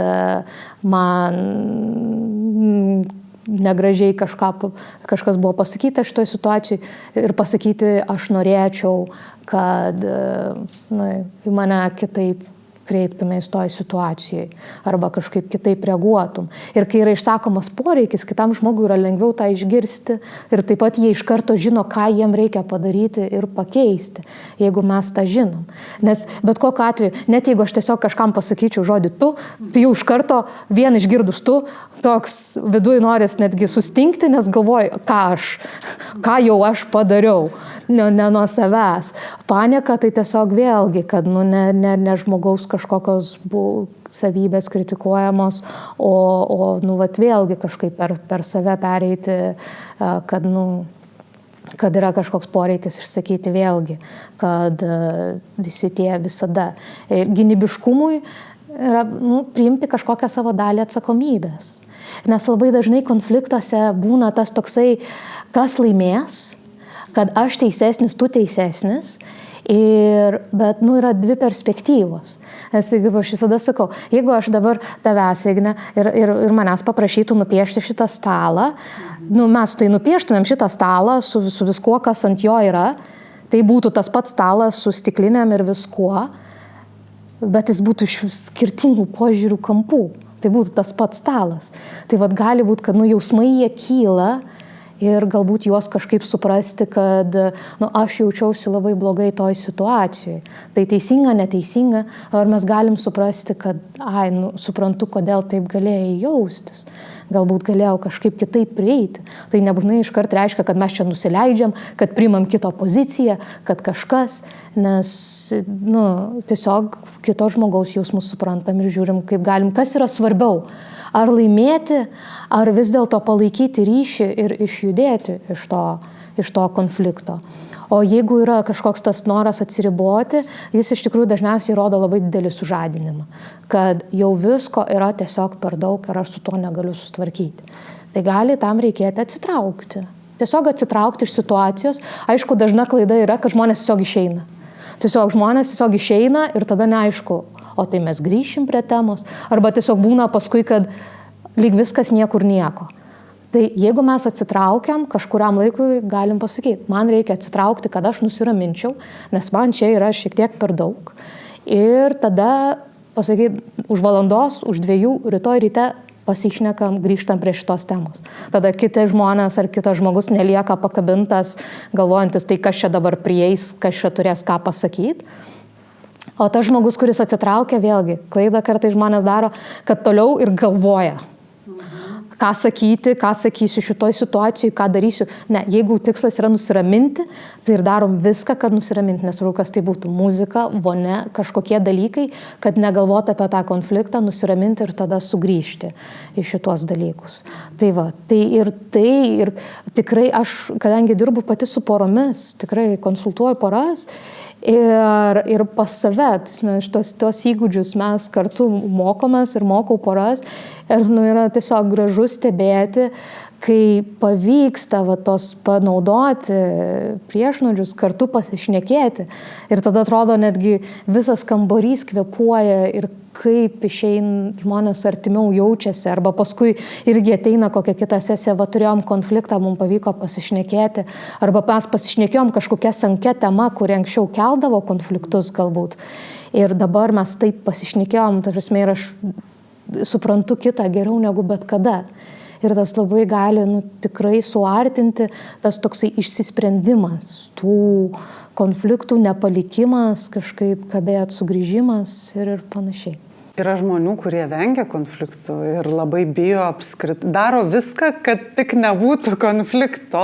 man negražiai kažkas buvo pasakyta šitoj situacijai ir pasakyti, aš norėčiau, kad į mane kitaip kreiptumės toj situacijai arba kažkaip kitaip reaguotum. Ir kai yra išsakomas poreikis, kitam žmogui yra lengviau tą išgirsti ir taip pat jie iš karto žino, ką jiem reikia padaryti ir pakeisti, jeigu mes tą žinom. Nes bet kokiu atveju, net jeigu aš tiesiog kažkam pasakyčiau žodį tu, tai jau iš karto vien išgirdus tu, toks viduj noris netgi sustingti, nes galvoju, ką jau aš padariau. ne nuo savęs. Panika tai tiesiog vėlgi, kad ne žmogaus kažkokios savybės kritikuojamos, o vat vėlgi kažkaip per save pereiti, kad yra kažkoks poreikis išsakyti vėlgi, kad visi tie visada. Ir gynybiškumui yra priimti kažkokią savo dalį atsakomybės. Nes labai dažnai konfliktuose būna tas toksai, kas laimės, kad aš teisesnis, tu teisesnis. Bet yra dvi perspektyvos. Nes, kaip aš visada sakau, jeigu aš dabar tavęs, Igne, ir manęs paprašytų nupiešti šitą stalą, mes tai nupieštumėm šitą stalą su viskuo, kas ant jo yra, tai būtų tas pats stalas su stiklinėm ir viskuo, bet jis būtų iš skirtingų požiūrių kampų. Tai būtų tas pats stalas. Tai gali būti, kad jausmai jie kyla, ir galbūt juos kažkaip suprasti, kad aš jaučiausi labai blogai toj situacijai. Tai teisinga, neteisinga, ar mes galim suprasti, kad suprantu, kodėl taip galėjai jaustis. Galbūt galėjau kažkaip kitaip prieiti. Tai nebūtinai iškart reiškia, kad mes čia nusileidžiam, kad priimam kito poziciją, kad kažkas, nes tiesiog kito žmogaus jausmus suprantam ir žiūrim, kaip galim, kas yra svarbiau. Ar laimėti, ar vis dėlto palaikyti ryšį ir išjudėti iš to konflikto. O jeigu yra kažkoks tas noras atsiriboti, jis iš tikrųjų dažniausiai rodo labai didelį sužadinimą, kad jau visko yra tiesiog per daug ir aš su to negaliu sutvarkyti. Tai gali tam reikėti atsitraukti. Tiesiog atsitraukti iš situacijos. Aišku, dažna klaida yra, kad žmonės tiesiog išeina. Žmonės tiesiog išeina ir tada neaišku, o tai mes grįšim prie temos, arba tiesiog būna paskui, kad lyg viskas niekur nieko. Tai jeigu mes atsitraukiam, kažkuriam laikui galim pasakyti, man reikia atsitraukti, kad aš nusiraminčiau, nes man čia yra šiek tiek per daug. Ir tada pasakyti, už valandos, už 2, rytoj ryte pasišnekam, grįžtam prie šitos temos. Tada kiti žmonės ar kitas žmogus nelieka pakabintas, galvojantis, tai kas čia dabar prieis, kas čia turės ką pasakyti. O tas žmogus, kuris atsitraukia, vėlgi, klaidą kartai žmonės daro, kad toliau ir galvoja. Ką sakyti, ką sakysiu šitoj situacijai, ką darysiu. Ne, jeigu tikslas yra nusiraminti, tai ir darom viską, kad nusiraminti, nesvarbu, kas tai būtų muzika, vonia, kažkokie dalykai, kad negalvoti apie tą konfliktą, nusiraminti ir tada sugrįžti į šitos dalykus. Tai ir tikrai aš, kadangi dirbu pati su poromis, tikrai konsultuoju poras, ir pas save, tos įgūdžius mes kartu mokomės ir mokau poras. Ir yra tiesiog gražu stebėti, kai pavyksta tos panaudoti priešnuodžius, kartu pasišnekėti. Ir tada atrodo netgi visas kambarys kvėpuoja ir kaip išeina žmonės artimiau jaučiasi. Arba paskui irgi ateina kokią kitą sesiją, turėjom konfliktą, mums pavyko pasišnekėti. Arba mes pasišnekėjom kažkokią sunkią temą, kuri anksčiau keldavo konfliktus galbūt. Ir dabar mes taip pasišnekėjom, ir aš suprantu kitą geriau negu bet kada. Ir tas labai gali tikrai suartinti tas toksai išsisprendimas, tų konfliktų nepalikimas, kažkaip kabėt sugrįžimas ir panašiai.
Yra žmonių, kurie vengia konfliktų ir labai bijo apskritai, daro viską, kad tik nebūtų konflikto.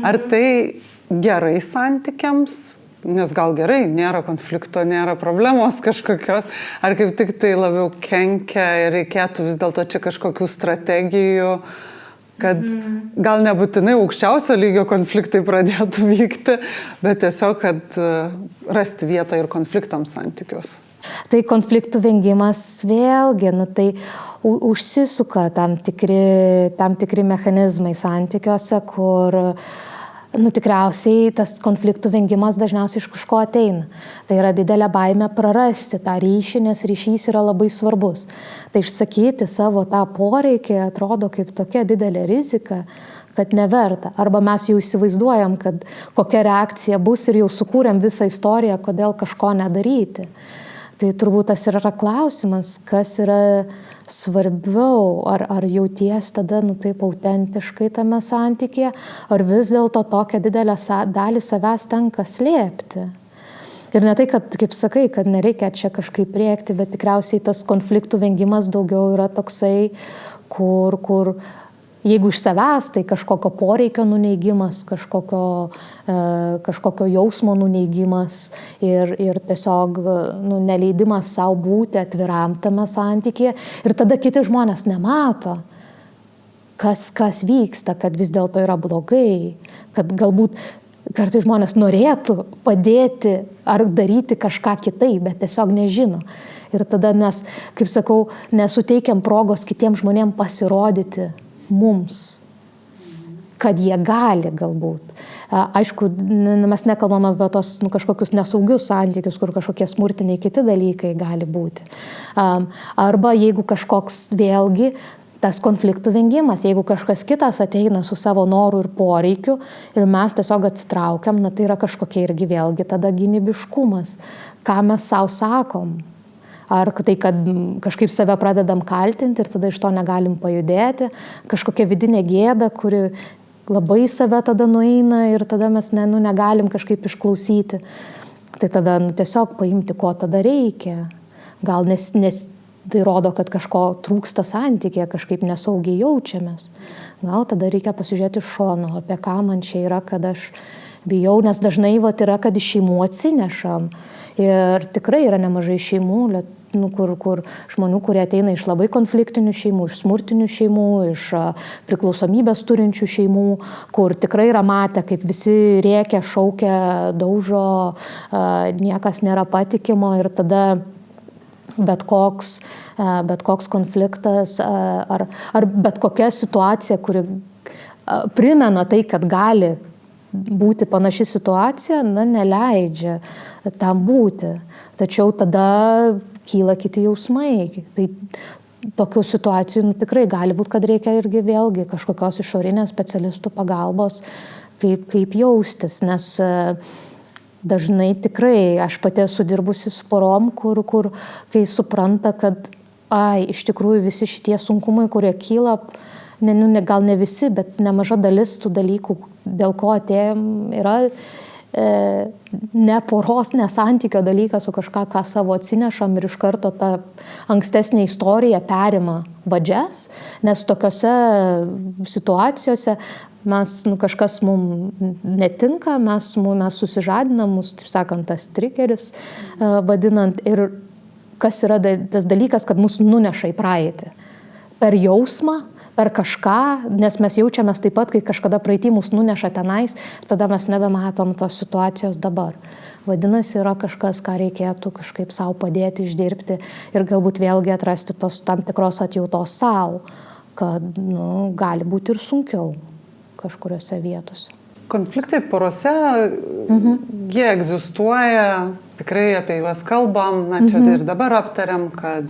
Ar tai gerai santykiams? Nes gal gerai, nėra konflikto, nėra problemos kažkokios, ar kaip tik tai labiau kenkia ir reikėtų vis dėlto čia kažkokių strategijų, kad gal nebūtinai aukščiausio lygio konfliktai pradėtų vykti, bet tiesiog, kad rasti vietą ir konfliktams santykius.
Tai konfliktų vengimas vėlgi, tai užsisuka tam tikri mechanizmai santykiuose, kur tikriausiai tas konfliktų vengimas dažniausiai iš kažko ateina. Tai yra didelė baimė prarasti tą ryšį, nes ryšys yra labai svarbus. Tai išsakyti savo tą poreikį atrodo kaip tokia didelė rizika, kad neverta. Arba mes jau įsivaizduojam, kad kokia reakcija bus ir jau sukūrėm visą istoriją, kodėl kažko nedaryti. Tai turbūt tas yra klausimas, kas yra svarbiau, ar jauties tada taip autentiškai tame santykėje, ar vis dėlto tokią didelę dalį savęs tenka slėpti. Ir ne tai, kad, kaip sakai, kad nereikia čia kažkaip rėkti, bet tikriausiai tas konfliktų vengimas daugiau yra toksai, kur jeigu iš savęs, tai kažkokio poreikio nuneigimas, kažkokio jausmo nuneigimas ir tiesiog neleidimas savo būti atviram tame santykyje. Ir tada kiti žmonės nemato, kas vyksta, kad vis dėlto yra blogai, kad galbūt kartais žmonės norėtų padėti ar daryti kažką kitaip, bet tiesiog nežino. Ir tada mes, kaip sakau, nesuteikiam progos kitiems žmonėms pasirodyti mums, kad jie gali galbūt. Aišku, mes nekalbam apie tos kažkokius nesaugius santykius, kur kažkokie smurtiniai kiti dalykai gali būti. Arba jeigu kažkoks vėlgi tas konfliktų vengimas, jeigu kažkas kitas ateina su savo noru ir poreikiu ir mes tiesiog atsitraukiam, tai yra kažkokia irgi vėlgi tada gynybiškumas, ką mes savo sakom. Ar tai, kad kažkaip save pradedam kaltinti ir tada iš to negalim pajudėti, kažkokia vidinė gėda, kuri labai save tada nueina ir tada mes negalim kažkaip išklausyti. Tai tada tiesiog paimti, ko tada reikia. Gal nes tai rodo, kad kažko trūksta santykė, kažkaip nesaugiai jaučiamės. Gal tada reikia pasižiūrėti iš šono, apie ką man čia yra, kad aš bijau, nes dažnai yra, kad iš šeimų atsinešam. Ir tikrai yra nemažai šeimų, kur žmonių, kurie ateina iš labai konfliktinių šeimų, iš smurtinių šeimų, iš priklausomybės turinčių šeimų, kur tikrai yra matę, kaip visi rėkia, šaukia, daužo, niekas nėra patikimo ir tada bet koks konfliktas ar bet kokia situacija, kuri primena tai, kad gali būti panaši situacija, neleidžia tam būti. Tačiau tada kyla kiti jausmai. Tai tokių situacijų tikrai gali būti, kad reikia irgi vėlgi kažkokios išorinės specialistų pagalbos, kaip jaustis, nes dažnai tikrai aš pati esu dirbusi su porom, kur kai supranta, kad iš tikrųjų visi šitie sunkumai, kurie kyla, gal ne visi, bet nemaža dalis tų dalykų, dėl ko atėjom, yra ne poros, ne santykio dalykas, o kažką, ką savo atsinešam ir iš karto ta ankstesnė istorija perima vadžias, nes tokiose situacijose mes, kažkas mums netinka, mes susižadinam, mūsų, taip sakant, tas triggeris vadinant, ir kas yra tas dalykas, kad mus nuneša į praeitį. Per jausmą, per kažką, nes mes jaučiamės taip pat, kai kažkada praeitį mus nuneša tenais, tada mes nebematom tos situacijos dabar. Vadinasi, yra kažkas, ką reikėtų kažkaip savo padėti išdirbti ir galbūt vėlgi atrasti tos tam tikros atjautos savo, kad gali būti ir sunkiau kažkuriuose vietose.
Konfliktai porose, jie egzistuoja, tikrai apie juos kalbam, čia ir dabar aptariam, kad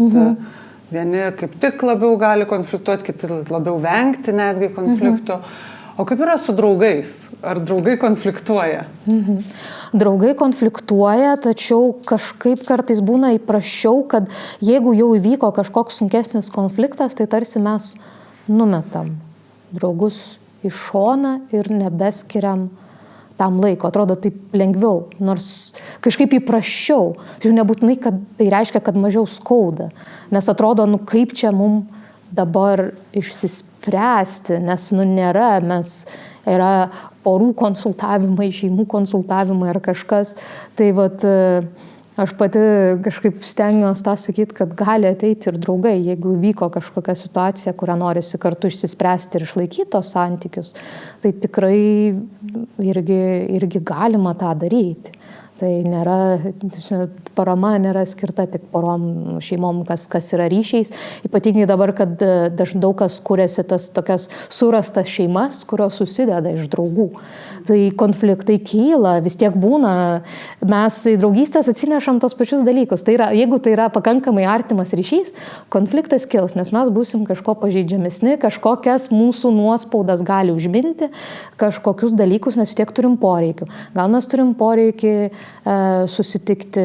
vieni kaip tik labiau gali konfliktuoti, kiti labiau vengti netgi konfliktų. O kaip yra su draugais? Ar draugai konfliktuoja?
Draugai konfliktuoja, tačiau kažkaip kartais būna įprasčiau, kad jeigu jau įvyko kažkoks sunkesnis konfliktas, tai tarsi mes numetam draugus į šoną ir nebeskiriam tam laiko. Atrodo taip lengviau, nors kažkaip įprasčiau. Tai nebūtinai, kad tai reiškia, kad mažiau skauda. Nes atrodo, kaip čia mum dabar išsispręsti, nes nėra, yra porų konsultavimai, šeimų konsultavimai ar kažkas. Tai aš pati kažkaip stengiuosi tą sakyti, kad gali ateiti ir draugai, jeigu vyko kažkokia situacija, kurią norisi kartu išsispręsti ir išlaikyti tos santykius, tai tikrai irgi galima tą daryti. Tai parama nėra skirta tik porom šeimom, kas yra ryšiais. Ypatingai dabar, kad daug kas kuriasi tas tokias surastas šeimas, kurios susideda iš draugų. Tai konfliktai kyla, vis tiek būna. Mes į draugystės atsinešam tos pačius dalykus. Tai yra, jeigu tai yra pakankamai artimas ryšys, konfliktas kils, nes mes būsim kažko pažeidžiamesni, kažkokias mūsų nuospaudas gali užminti, kažkokius dalykus, nes vis tiek turim poreikių. Gal mes turim poreikį susitikti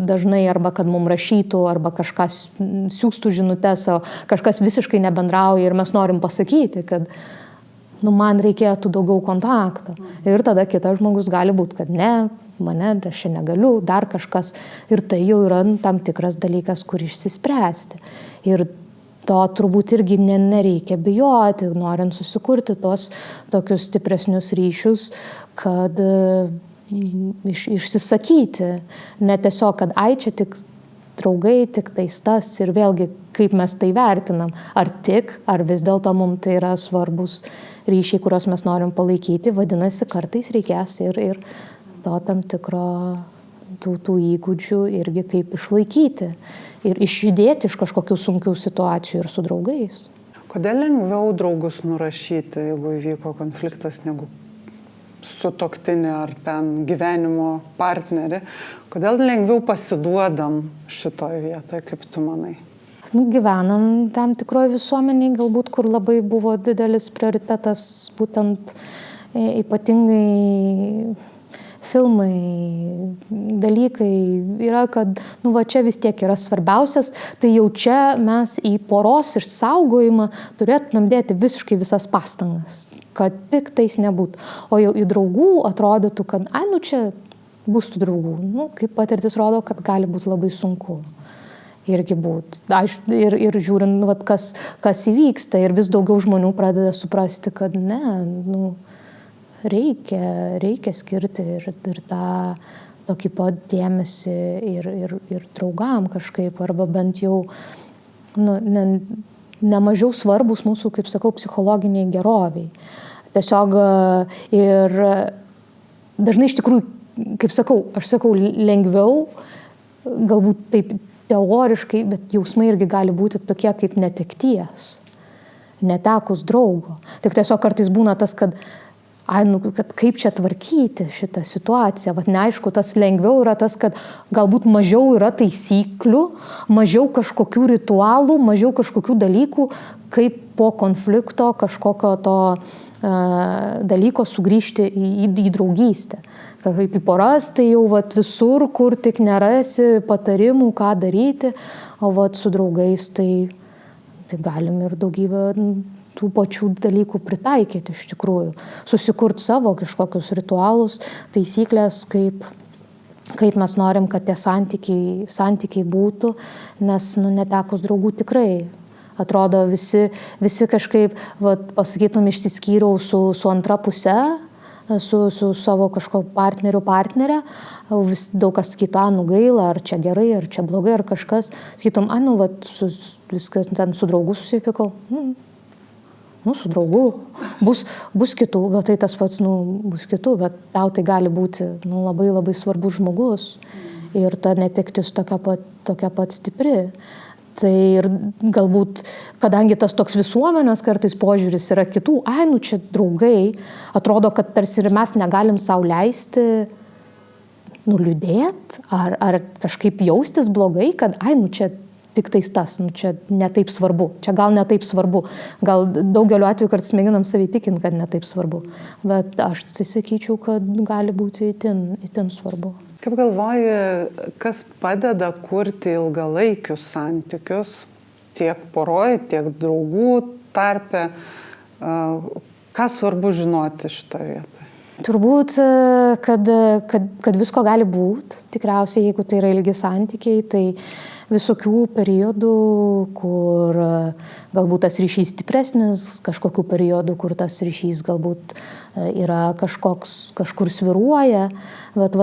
dažnai, arba kad mums rašytų, arba kažkas siūstų žinutes, o kažkas visiškai nebendrauja ir mes norim pasakyti, kad man reikėtų daugiau kontakto. Ir tada kitas žmogus gali būti, kad ne, aš čia negaliu, dar kažkas. Ir tai jau yra tam tikras dalykas, kur išsispręsti. Ir to turbūt irgi nereikia bijoti, norint susikurti tos tokius stipresnius ryšius, kad išsisakyti. Ne tiesiog, kad ai čia tik draugai, tik tas ir vėlgi kaip mes tai vertinam. Ar vis dėlto mums tai yra svarbus ryšiai, kuriuos mes norim palaikyti, vadinasi, kartais reikės ir to tam tikro tų įgūdžių irgi kaip išlaikyti ir išjudėti iš kažkokių sunkių situacijų ir su draugais.
Kodėl lengviau draugus nurašyti, jeigu įvyko konfliktas, negu sutuoktinį ar ten gyvenimo partnerį? Kodėl lengviau pasiduodam šitoje vietoje, kaip tu manai?
Gyvenam tam tikroje visuomeniai, galbūt, kur labai buvo didelis prioritetas, būtent ypatingai filmai, dalykai yra, kad čia vis tiek yra svarbiausias, tai jau čia mes į poros išsaugojimą turėtumėm dėti visiškai visas pastangas, kad tik tais nebūtų. O jau į draugų atrodytų, kad čia bus tų draugų. Kaip patirtis rodo, kad gali būti labai sunku irgi būti. Ir žiūrint, kas įvyksta, ir vis daugiau žmonių pradeda suprasti, kad reikia skirti ir tą tokį pat dėmesį ir draugam kažkaip, arba bent jau nemažiau svarbus mūsų, kaip sakau, psichologiniai geroviai. Tiesiog ir dažnai iš tikrųjų, kaip sakau, aš sakau, lengviau, galbūt taip teoriškai, bet jausmai irgi gali būti tokie kaip netekties, netekus draugo. Tik tiesiog kartais būna tas, kad kaip čia tvarkyti šitą situaciją. Neaišku, tas lengviau yra tas, kad galbūt mažiau yra taisyklių, mažiau kažkokių ritualų, mažiau kažkokių dalykų, kaip po konflikto kažkokio to dalyko sugrįžti į draugystę. Kaip į poras, tai jau visur, kur tik nerasi patarimų, ką daryti, o su draugais tai galim ir daugybę tų pačių dalykų pritaikyti iš tikrųjų. Susikurti savo kažkokius ritualus, taisyklės, kaip mes norim, kad tie santykiai būtų, nes netekus draugų tikrai atrodo visi kažkaip, pasakytum, išsiskyriau su antra puse, su savo kažkokio partnerė, daug kas sakytų, gaila, ar čia gerai, ar čia blogai, ar kažkas, sakytum, viskas ten su draugu susipykau. Su draugu, bus kitų, bet tai tas pats, bus kitų, bet tau tai gali būti labai labai svarbus žmogus ir ta netektis tokia pat stipri. Tai ir galbūt, kadangi tas toks visuomenės kartais požiūris yra kitų, čia draugai, atrodo, kad tarsi ir mes negalim sau leisti liūdėti ar kažkaip jaustis blogai, kad čia tik tais tas, čia netaip svarbu, čia gal netaip svarbu, gal daugeliu atveju kartais mėginam savį tikinti, kad netaip svarbu, bet aš sakyčiau, kad gali būti itin svarbu.
Kaip galvoji, kas padeda kurti ilgalaikius santykius tiek poroj, tiek draugų tarpe, ką svarbu žinoti šitoje vietoje?
Turbūt, kad visko gali būti, tikriausiai, jeigu tai yra ilgi santykiai, tai visokių periodų, kur galbūt tas ryšys stipresnis, kažkokių periodų, kur tas ryšys galbūt yra kažkur svyruoja, bet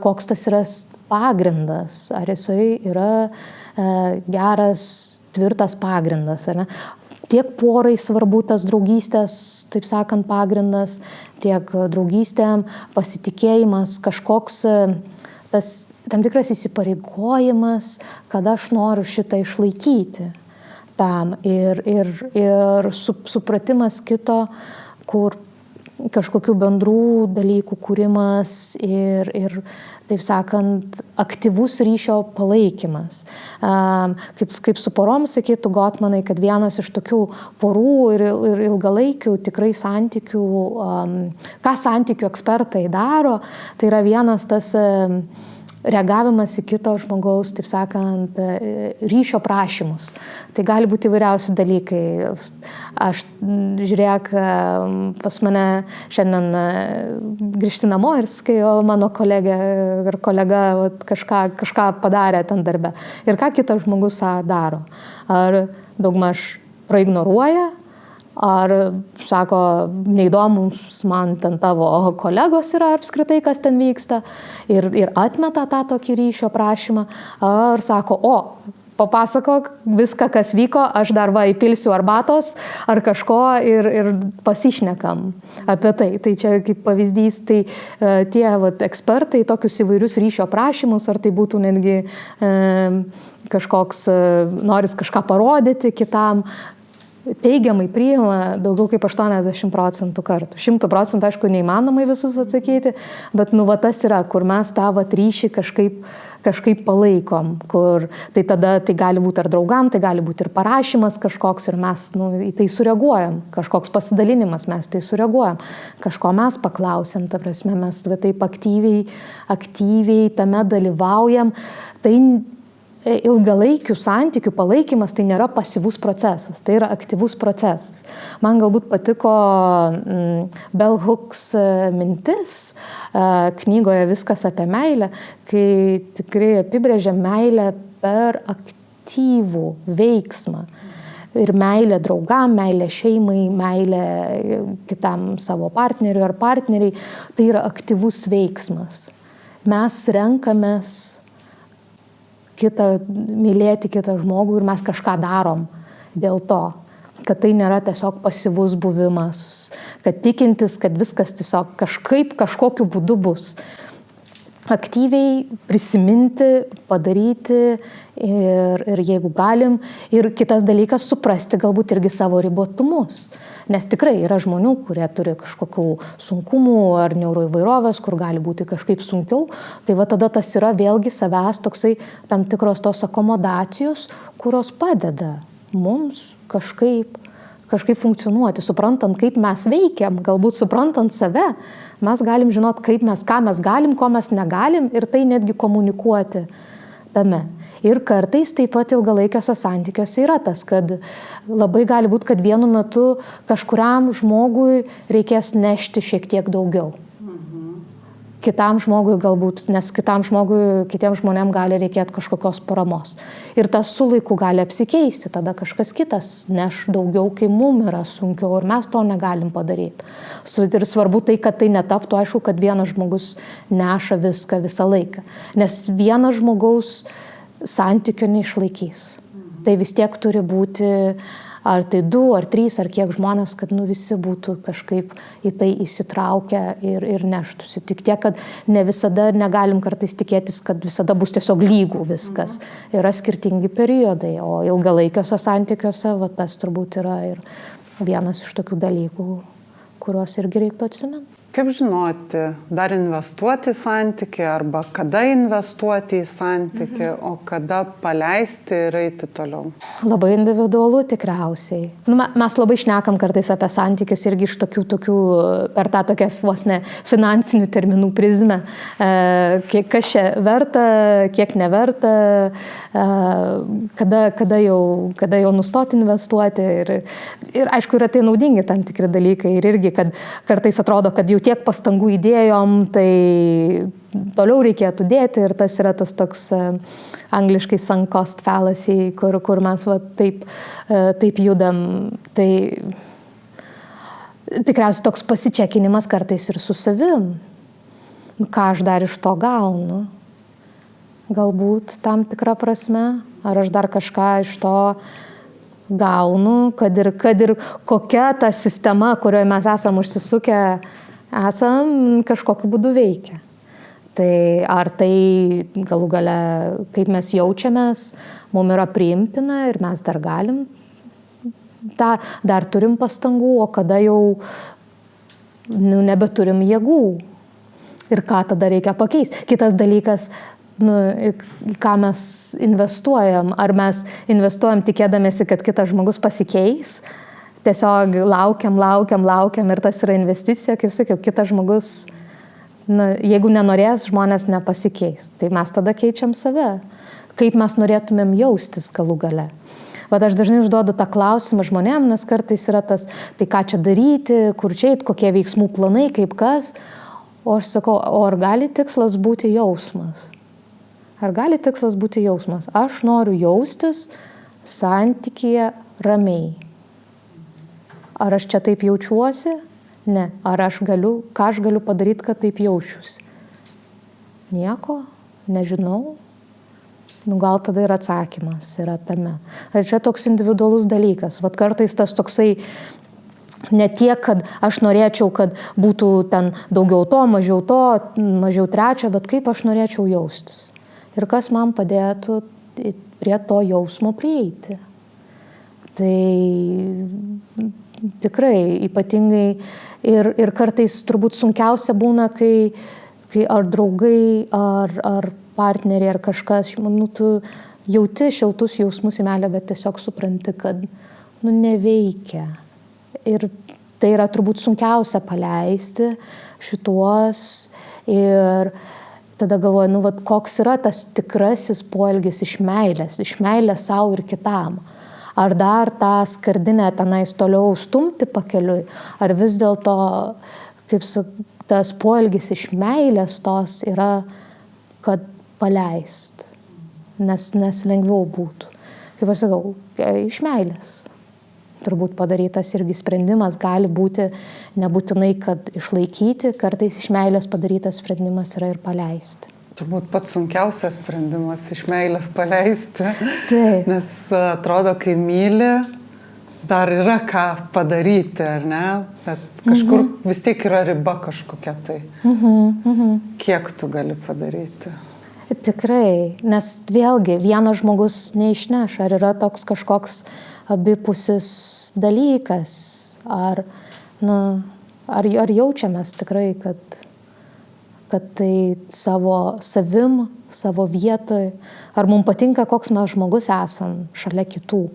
koks tas yra pagrindas, ar jisai yra geras, tvirtas pagrindas, ar ne? Tiek porai svarbu tas draugystės, taip sakant, pagrindas, tiek draugystėm pasitikėjimas, kažkoks tas tam tikras įsipareigojimas, kad aš noriu šitą išlaikyti tam ir supratimas kito, kur kažkokių bendrų dalykų kūrimas ir taip sakant, aktyvus ryšio palaikymas. Kaip su porom sakytų Gotmanai, kad vienas iš tokių porų ir ilgalaikių tikrai santykių, ką santykių ekspertai daro, tai yra vienas tas reagavimas į kito žmogaus, taip sakant, ryšio prašymus. Tai gali būti įvairiausi dalykai. Aš, žiūrėk, pas mane šiandien grįžti namo ir skaio mano kolegė ir kolega kažką padarė ten darbe. Ir ką kitas žmogus daro. Ar daugmaž praignoruoja, ar sako, neįdomus man ten tavo kolegos yra apskritai, kas ten vyksta, ir atmeta tą tokį ryšio prašymą, ar sako, papasakok viską, kas vyko, aš dar įpilsiu arbatos ar kažko ir pasišnekam apie tai. Tai čia kaip pavyzdys, tai tie ekspertai tokius įvairius ryšio prašymus, ar tai būtų netgi kažkoks, noris kažką parodyti kitam, teigiamai priima daugiau kaip 80% kartų. 100% aišku neįmanomai visus atsakyti, bet tas yra, kur mes tą ryšį kažkaip palaikom, kur tai tada tai gali būti ar draugam, tai gali būti ir parašymas kažkoks ir mes į tai sureaguojam, kažkoks pasidalinimas, mes tai sureaguojam, kažko mes paklausėm, ta prasme mes taip aktyviai tame dalyvaujam. Tai ilgalaikių santykių palaikymas tai nėra pasyvus procesas, tai yra aktyvus procesas. Man galbūt patiko Bell Hooks mintis knygoje Viskas apie meilę, kai tikrai apibrėžia meilę per aktyvų veiksmą. Ir meilė draugam, meilė šeimai, meilė kitam savo partneriui ar partneriai, tai yra aktyvus veiksmas. Mes renkamės mylėti kitą žmogų ir mes kažką darom dėl to, kad tai nėra tiesiog pasyvus buvimas, kad tikintis, kad viskas tiesiog kažkokiu būdu bus. Aktyviai prisiminti, padaryti ir jeigu galim. Ir kitas dalykas, suprasti galbūt irgi savo ribotumus. Nes tikrai yra žmonių, kurie turi kažkokių sunkumų ar neuroįvairovės, kur gali būti kažkaip sunkiau. Tai tada tas yra vėlgi savęs toksai tam tikros tos akomodacijos, kurios padeda mums kažkaip funkcionuoti, suprantant, kaip mes veikiam, galbūt suprantant save, mes galim žinot, ką mes galim, ko mes negalim ir tai netgi komunikuoti tame. Ir kartais taip pat ilgalaikiuose santykiuose yra tas, kad labai gali būti, kad vienu metu kažkuriam žmogui reikės nešti šiek tiek daugiau. Kitam žmogui galbūt, nes kitiem žmonėm gali reikėti kažkokios paramos. Ir tas su laiku gali apsikeisti, tada kažkas kitas neš daugiau, kai mum yra sunkiau ir mes to negalim padaryti. Ir svarbu tai, kad tai netaptų, aišku, kad vienas žmogus neša viską visą laiką. Nes vienas žmogaus santykio neišlaikys. Tai vis tiek turi būti ar tai 2, ar 3, ar kiek žmonės, kad visi būtų kažkaip į tai įsitraukę ir neštųsi. Tik tiek, kad ne visada negalim kartais tikėtis, kad visada bus tiesiog lygų viskas. Yra skirtingi periodai, o ilgalaikiuose santykiuose tas turbūt yra ir vienas iš tokių dalykų, kuriuos irgi reiktų atsiminti.
Kaip žinoti, dar investuoti į santykį arba kada investuoti į santykį, o kada paleisti ir eiti toliau?
Labai individualu tikriausiai. Mes labai šnekam kartais apie santykius irgi iš tokių per tą tokią vos ne finansinių terminų prizmę. Kas čia verta, kiek neverta, kada jau nustoti investuoti. Ir aišku, yra tai naudingi tam tikri dalykai. Ir irgi, kad kartais atrodo, kad jau tiek pastangų įdėjom, tai toliau reikėtų dėti ir tas yra tas toks angliškai sunk cost fallacy, kur mes taip judam. Tai tikriausiai toks pasičekinimas kartais ir su savim. Ką aš dar iš to gaunu? Galbūt tam tikrą prasme. Ar aš dar kažką iš to gaunu, kad ir kokia ta sistema, kurioje mes esam užsisukę, kažkokiu būdu veikia. Tai ar tai galų gale, kaip mes jaučiamės, mums yra priimtina ir mes dar galim, dar turim pastangų, o kada jau nebeturim jėgų ir ką tada reikia pakeisti. Kitas dalykas, į ką mes investuojam, ar mes investuojam tikėdamėsi, kad kitas žmogus pasikeis, tiesiog laukiam ir tas yra investicija, kaip sakiau, kitas žmogus jeigu nenorės, žmonės nepasikeis. Tai mes tada keičiam save. Kaip mes norėtumėm jaustis galų gale. Bet aš dažnai užduodu tą klausimą žmonėm, nes kartais yra tas, tai ką čia daryti, kur čia eit, kokie veiksmų planai, kaip kas. O aš sakau, o ar gali tikslas būti jausmas? Ar gali tikslas būti jausmas? Aš noriu jaustis santykyje ramiai. Ar aš čia taip jaučiuosi? Ne. Ar ką aš galiu padaryti, kad taip jaučiuosi? Nieko, nežinau. Gal tada ir atsakymas yra tame. Ar čia toks individualus dalykas. Vat kartais tas toksai, ne tiek, kad aš norėčiau, kad būtų ten daugiau to, mažiau trečio, bet kaip aš norėčiau jaustis. Ir kas man padėtų prie to jausmo prieiti. Tai tikrai ypatingai ir kartais turbūt sunkiausia būna, kai ar draugai, ar partneriai, ar kažkas, tu jauti šiltus jausmus į meilę, bet tiesiog supranti, kad neveikia. Ir tai yra turbūt sunkiausia paleisti šituos ir tada galvoju, koks yra tas tikrasis poelgis iš meilės savo ir kitam. Ar dar tą skardinę tenais toliau stumti pakeliui, ar vis dėlto, kaip tas poelgis iš meilės tos yra, kad paleist, nes lengviau būtų. Kaip aš sakau, iš meilės. Turbūt padarytas irgi sprendimas gali būti nebūtinai, kad išlaikyti, kartais iš meilės padarytas sprendimas yra ir paleisti.
Turbūt pats sunkiausias sprendimas iš meilės paleisti.
Taip.
Nes atrodo, kai myli, dar yra ką padaryti, ar ne? Bet kažkur vis tiek yra riba kažkokia tai. Kiek tu gali padaryti?
Tikrai, nes vėlgi vienas žmogus neišneš, ar yra toks kažkoks abipusis dalykas, ar jaučiamės tikrai, kad tai savim, savo vietoj, ar mums patinka, koks mes žmogus esam šalia kitų.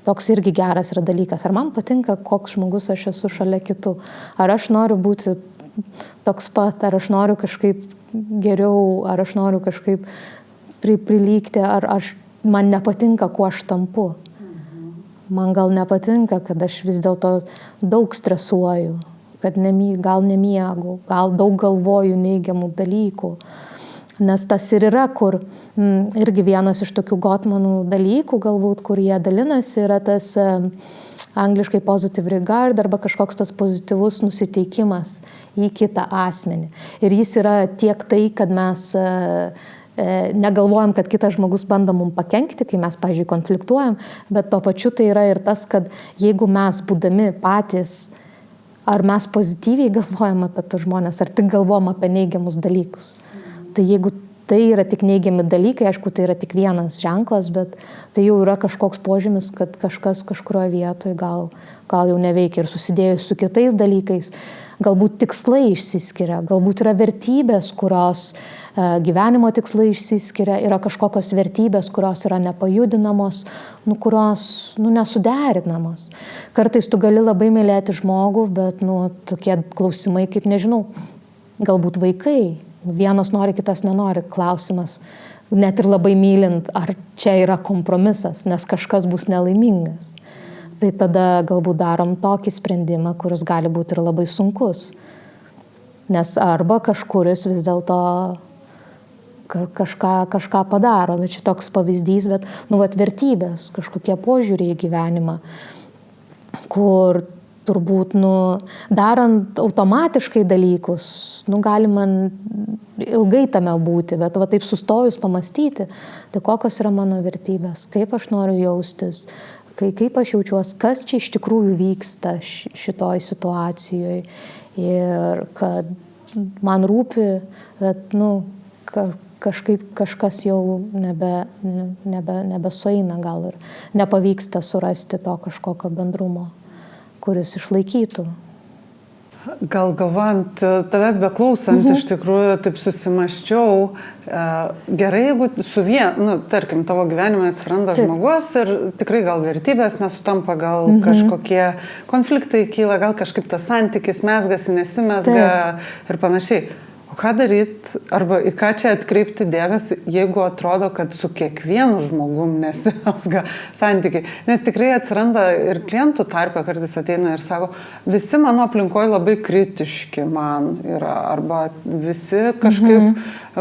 Toks irgi geras yra dalykas. Ar man patinka, koks žmogus aš esu šalia kitų. Ar aš noriu būti toks pat, ar aš noriu kažkaip geriau, ar aš noriu kažkaip prilygti, ar man nepatinka, kuo aš tampu. Man gal nepatinka, kad aš vis dėlto daug stresuoju, kad gal nemiegu, gal daug galvoju neigiamų dalykų. Nes tas ir yra, kur irgi vienas iš tokių Gotmanų dalykų, galbūt, kur jie dalinasi, yra tas angliškai positive regard arba kažkoks tas pozityvus nusiteikimas į kitą asmenį. Ir jis yra tiek tai, kad mes negalvojam, kad kitas žmogus bando mums pakenkti, kai mes, pavyzdžiui, konfliktuojam, bet tuo pačiu tai yra ir tas, kad jeigu mes būdami patys, ar mes pozityviai galvojam apie tos žmonės, ar tik galvojam apie neigiamus dalykus. Tai jeigu tai yra tik neigiami dalykai, aišku, tai yra tik vienas ženklas, bet tai jau yra kažkoks požymis, kad kažkas kažkurioje vietoje gal jau neveikia ir susidėjus su kitais dalykais. Galbūt tikslai išsiskiria, galbūt yra vertybės, kurios gyvenimo tikslai išsiskiria, yra kažkokios vertybės, kurios yra nepajudinamos, kurios nesuderinamos. Kartais tu gali labai mylėti žmogų, bet tokie klausimai, kaip nežinau, galbūt vaikai. Vienas nori, kitas nenori. Klausimas, net ir labai mylint, ar čia yra kompromisas, nes kažkas bus nelaimingas. Tai tada galbūt darom tokį sprendimą, kuris gali būti ir labai sunkus. Nes arba kažkuris vis dėlto kažką padaro, bet šitoks pavyzdys, bet vertybės, kažkokie požiūriai į gyvenimą, kur turbūt, darant automatiškai dalykus, gali man ilgai tame būti, bet taip sustojus pamastyti, tai kokios yra mano vertybės, kaip aš noriu jaustis, kaip aš jaučiuosi, kas čia iš tikrųjų vyksta šitoj situacijoje ir kad man rūpi, bet, kažkaip kažkas jau nebesueina gal ir nepavyksta surasti to kažkokio bendrumo, kuris išlaikytų.
Gal galvojant, tavęs beklausant, iš tikrųjų taip susimaščiau, gerai, jeigu tarkim, tavo gyvenime atsiranda žmogus ir tikrai gal vertybės nesutampa, gal kažkokie konfliktai kyla, gal kažkaip tas santykis mezgasi, nesimezga ir panašiai. ką daryti, arba į ką čia atkreipti dėmesį, jeigu atrodo, kad su kiekvienu žmogum nesimezga santykiai. Nes tikrai atsiranda ir klientų tarpe kartais ateina ir sako, visi mano aplinkoje labai kritiški man yra, arba visi kažkaip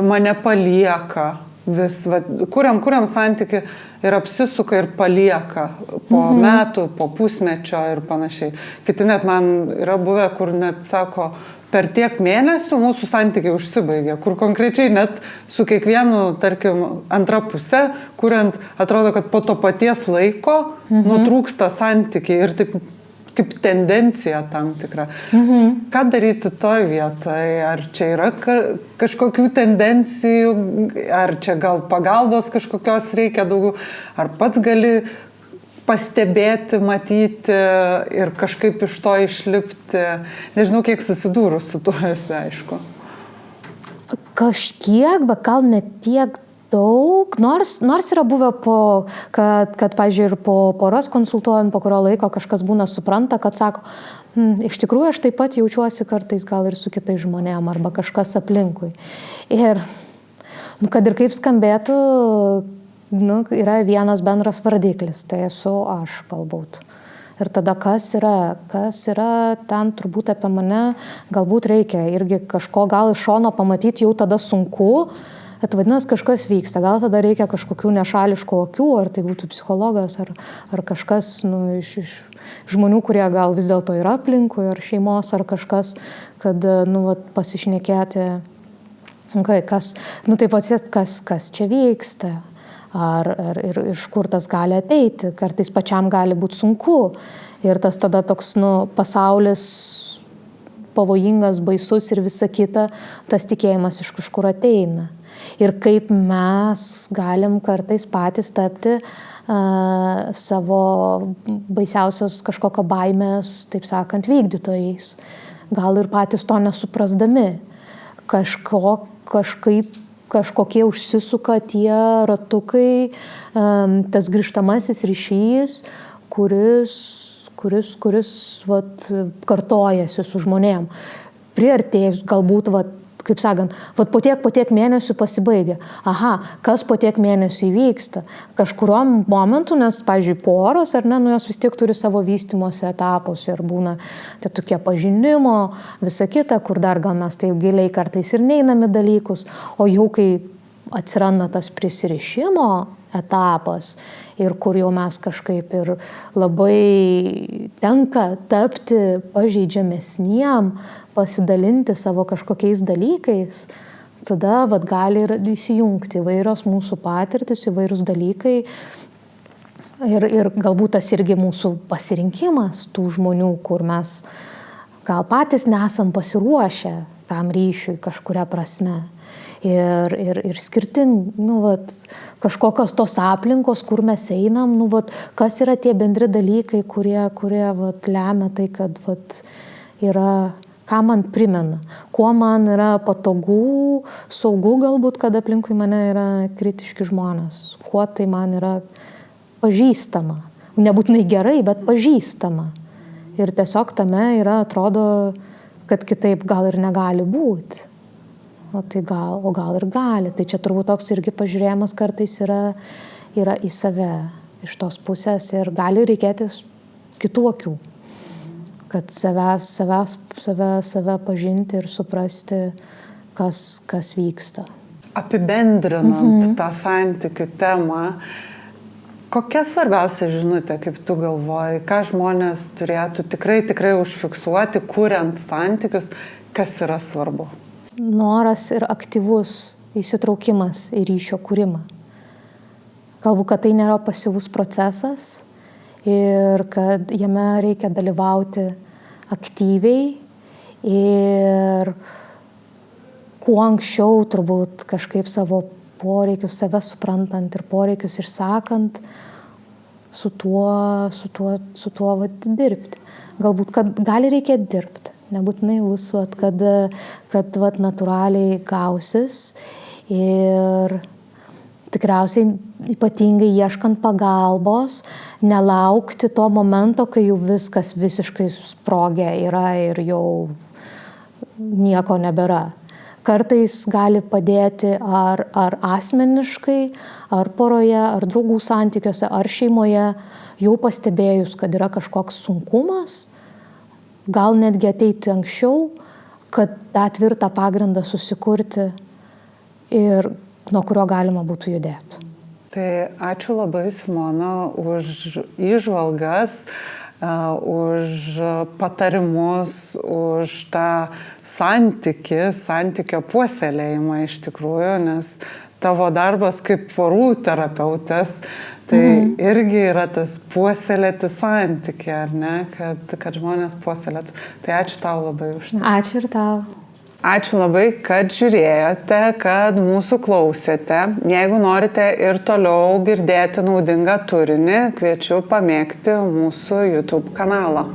mane palieka. Vis, kuriam santyki ir apsisuka ir palieka po metų, po pusmečio ir panašiai. Kiti net man yra buvę, kur net sako, per tiek mėnesių mūsų santykiai užsibaigė, kur konkrečiai net su kiekvienu, tarkim, antra pusė, kuriant atrodo, kad po to paties laiko nutrūksta santykiai ir taip kaip tendencija tam tikra. Ką daryti toj vietoje? Ar čia yra kažkokių tendencijų, ar čia gal pagalbos kažkokios reikia daugiau, ar pats gali pastebėti, matyti ir kažkaip iš to išlipti? Nežinau, kiek susidūrus su tuo esi, aišku.
Kažkiek, bet gal ne tiek daug, nors yra buvę, kad pavyzdžiui, ir po poros konsultuojant, po kurio laiko kažkas būna supranta, kad sako, iš tikrųjų aš taip pat jaučiuosi kartais gal ir su kitais žmonėm arba kažkas aplinkui. Ir, kad ir kaip skambėtų, yra vienas bendras vardiklis, tai esu aš galbūt. Ir tada kas yra ten turbūt apie mane, galbūt reikia irgi kažko gal iš šono pamatyti, jau tada sunku, bet vadinasi kažkas vyksta, gal tada reikia kažkokių nešališkų akių, ar tai būtų psichologas, ar kažkas iš žmonių, kurie gal vis dėlto yra aplinkui, ar šeimos, ar kažkas, kad pasišnekėti, taip atsist, kas čia vyksta, ir iš kur tas gali ateiti, kartais pačiam gali būti sunku, ir tas tada toks pasaulis pavojingas, baisus ir visa kita, tas tikėjimas iš kažkur ateina. Ir kaip mes galim kartais patys tapti savo baisiausios kažkokio baimės, taip sakant, vykdytojais. Gal ir patys to nesuprasdami. Kažkokie užsisuka tie ratukai, tas grįžtamasis ryšys, kuris kartojasi su žmonėm. Priartėjus galbūt, kaip sakant, po tiek mėnesių pasibaigia. Aha, kas po tiek mėnesių įvyksta? Kažkuriuom momentu, nes, pavyzdžiui, poros, ar ne, jos vis tiek turi savo vystymosi etapus ir būna tai tokie pažinimo, visa kita, kur dar gal mes taip giliai kartais ir neinami dalykus, o jau kai atsiranda tas prisirišimo etapas ir kur jau mes kažkaip ir labai tenka tapti pažeidžiamesniem, pasidalinti savo kažkokiais dalykais, tada gali ir įsijungti įvairios mūsų patirtis, įvairūs dalykai ir galbūt tas irgi mūsų pasirinkimas tų žmonių, kur mes gal patys nesam pasiruošę tam ryšiui kažkuria prasme. Ir kažkokios tos aplinkos, kur mes einam, kas yra tie bendri dalykai, kurie lemia tai, kad yra, ką man primena, kuo man yra patogu, saugu galbūt, kad aplinkui mane yra kritiški žmonės, kuo tai man yra pažįstama, nebūtinai gerai, bet pažįstama. Ir tiesiog tame yra, atrodo, kad kitaip gal ir negali būti. O gal ir gali. Tai čia turbūt toks irgi pažiūrėjimas kartais yra į save iš tos pusės ir gali reikėti kitų akių, kad save pažinti ir suprasti, kas vyksta.
Apibendrinant tą santykių temą, kokia svarbiausia žinutė, kaip tu galvoji, ką žmonės turėtų tikrai užfiksuoti, kuriant santykius, kas yra svarbu?
Noras ir aktyvus įsitraukimas į ryšio kūrimą. Galbūt, kad tai nėra pasyvus procesas ir kad jame reikia dalyvauti aktyviai ir kuo anksčiau turbūt kažkaip savo poreikius, save suprantant ir poreikius išsakant, su tuo dirbti. Galbūt, kad gali reikėti dirbti. Nebūtinai bus, kad natūraliai gausis ir tikriausiai ypatingai ieškant pagalbos, nelaukti to momento, kai jau viskas visiškai sprogę yra ir jau nieko nebėra. kartais gali padėti ar asmeniškai, ar poroje, ar draugų santykiuose, ar šeimoje, jau pastebėjus, kad yra kažkoks sunkumas, gal netgi ateiti anksčiau, kad tą tvirtą pagrindą susikurti ir nuo kurio galima būtų judėti.
Tai ačiū labai, Simona, už įžvalgas, už patarimus, už tą santykio puoselėjimą iš tikrųjų, nes tavo darbas kaip porų terapeutės, tai irgi yra tas puoselėti santykį, ar ne, kad žmonės puoselėtų. Tai ačiū tau labai už tai.
Ačiū ir tau.
Ačiū labai, kad žiūrėjote, kad mūsų klausėte. Jeigu norite ir toliau girdėti naudingą turinį, kviečiu pamėgti mūsų YouTube kanalą.